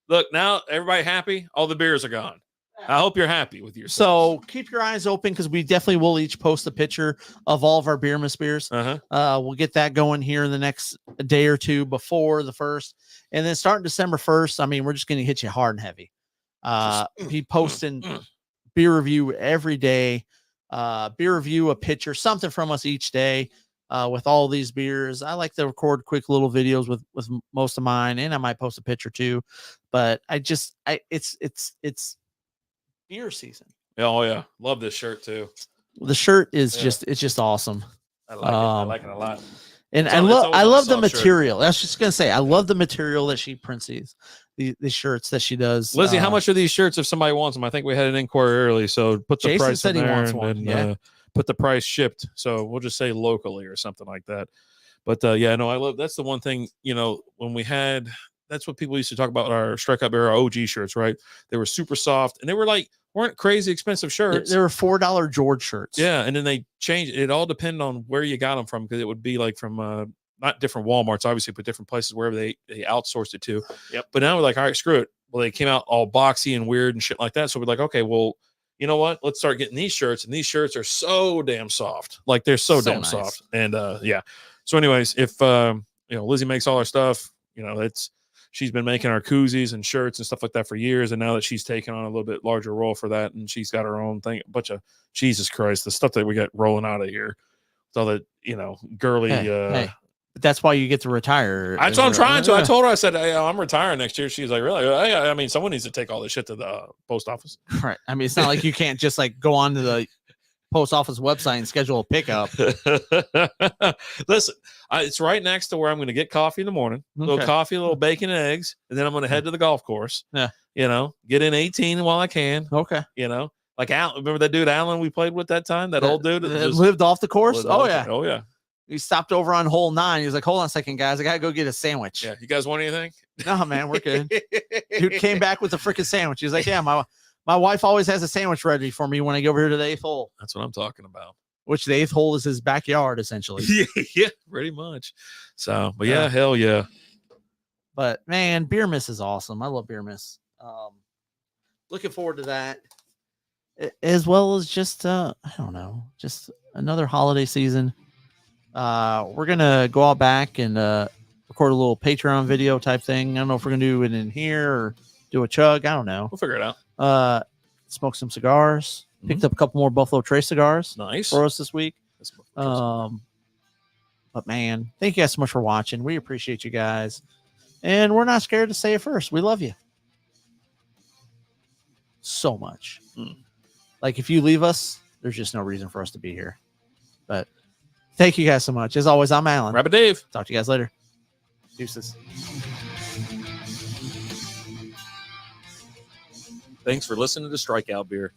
Look, now everybody happy. All the beers are gone. I hope you're happy with yourself. So keep your eyes open because we definitely will each post a picture of all of our Beer Miss beers. We'll get that going here in the next day or two before the 1st. And then starting December 1st, I mean, we're just going to hit you hard and heavy. Be posting beer review every day. Beer review, a picture, something from us each day with all these beers. I like to record quick little videos with most of mine, and I might post a picture too. But it's beer season. Oh yeah, love this shirt too. The shirt is just awesome. I like it. I like it a lot. And I love the material. Shirt. I was just gonna say I love the material that she prints these shirts that she does. Lizzie, how much are these shirts if somebody wants them? I think we had an inquiry early, so put the Jason price said in he there wants one. and put the price shipped. So we'll just say locally or something like that. But I love that's the one thing, when we had that's what people used to talk about our Strikeout Beer, our OG shirts, right? They were super soft and they weren't crazy expensive shirts. They were $4 George shirts. Yeah, and then they changed. It all depended on where you got them from because it would be like from not different Walmarts, obviously, but different places wherever they outsourced it to. Yep. But now we're like, all right, screw it. Well, they came out all boxy and weird and shit like that. So we're like, okay, well, you know what? Let's start getting these shirts, and these shirts are so damn soft. Like they're so damn nice. soft. And So, anyways, if Lizzie makes all our stuff, she's been making our koozies and shirts and stuff like that for years. And now that she's taken on a little bit larger role for that, and she's got her own thing, a bunch of Jesus Christ, the stuff that we got rolling out of here. So that, girly. Hey. But that's why you get to retire. That's what I'm trying to. I told her, I said, hey, I'm retiring next year. She's like, really? I mean, someone needs to take all this shit to the post office. Right. I mean, it's not like you can't just go on to the post office website and schedule a pickup. Listen, it's right next to where I'm going to get coffee in the morning. A little coffee, a little bacon and eggs, and then I'm going to head to the golf course. Yeah. Get in 18 while I can. Okay. Like Alan, remember that dude Alan we played with that time? That old dude that lived off the course? Oh, yeah. Oh, yeah. He stopped over on hole 9. He was like, hold on a second, guys. I got to go get a sandwich. Yeah. You guys want anything? No, man, we're good. Dude came back with a freaking sandwich. He's like, yeah, my wife always has a sandwich ready for me when I go over here to the 8th hole. That's what I'm talking about. Which the 8th hole is his backyard, essentially. Yeah, pretty much. So, but yeah, hell yeah. But man, Beer Miss is awesome. I love Beer Miss. Looking forward to that. As well as just I don't know, just another holiday season. We're gonna go out back and record a little Patreon video type thing. I don't know if we're gonna do it in here or do a chug. I don't know. We'll figure it out. Smoke some cigars. Picked up a couple more Buffalo Trace cigars. Nice for us this week. But man, thank you guys so much for watching. We appreciate you guys, and we're not scared to say it first. We love you so much. Like if you leave us, there's just no reason for us to be here. But thank you guys so much. As always, I'm Alan. Rabbit Dave. Talk to you guys later. Deuces. Thanks for listening to Strikeout Beer.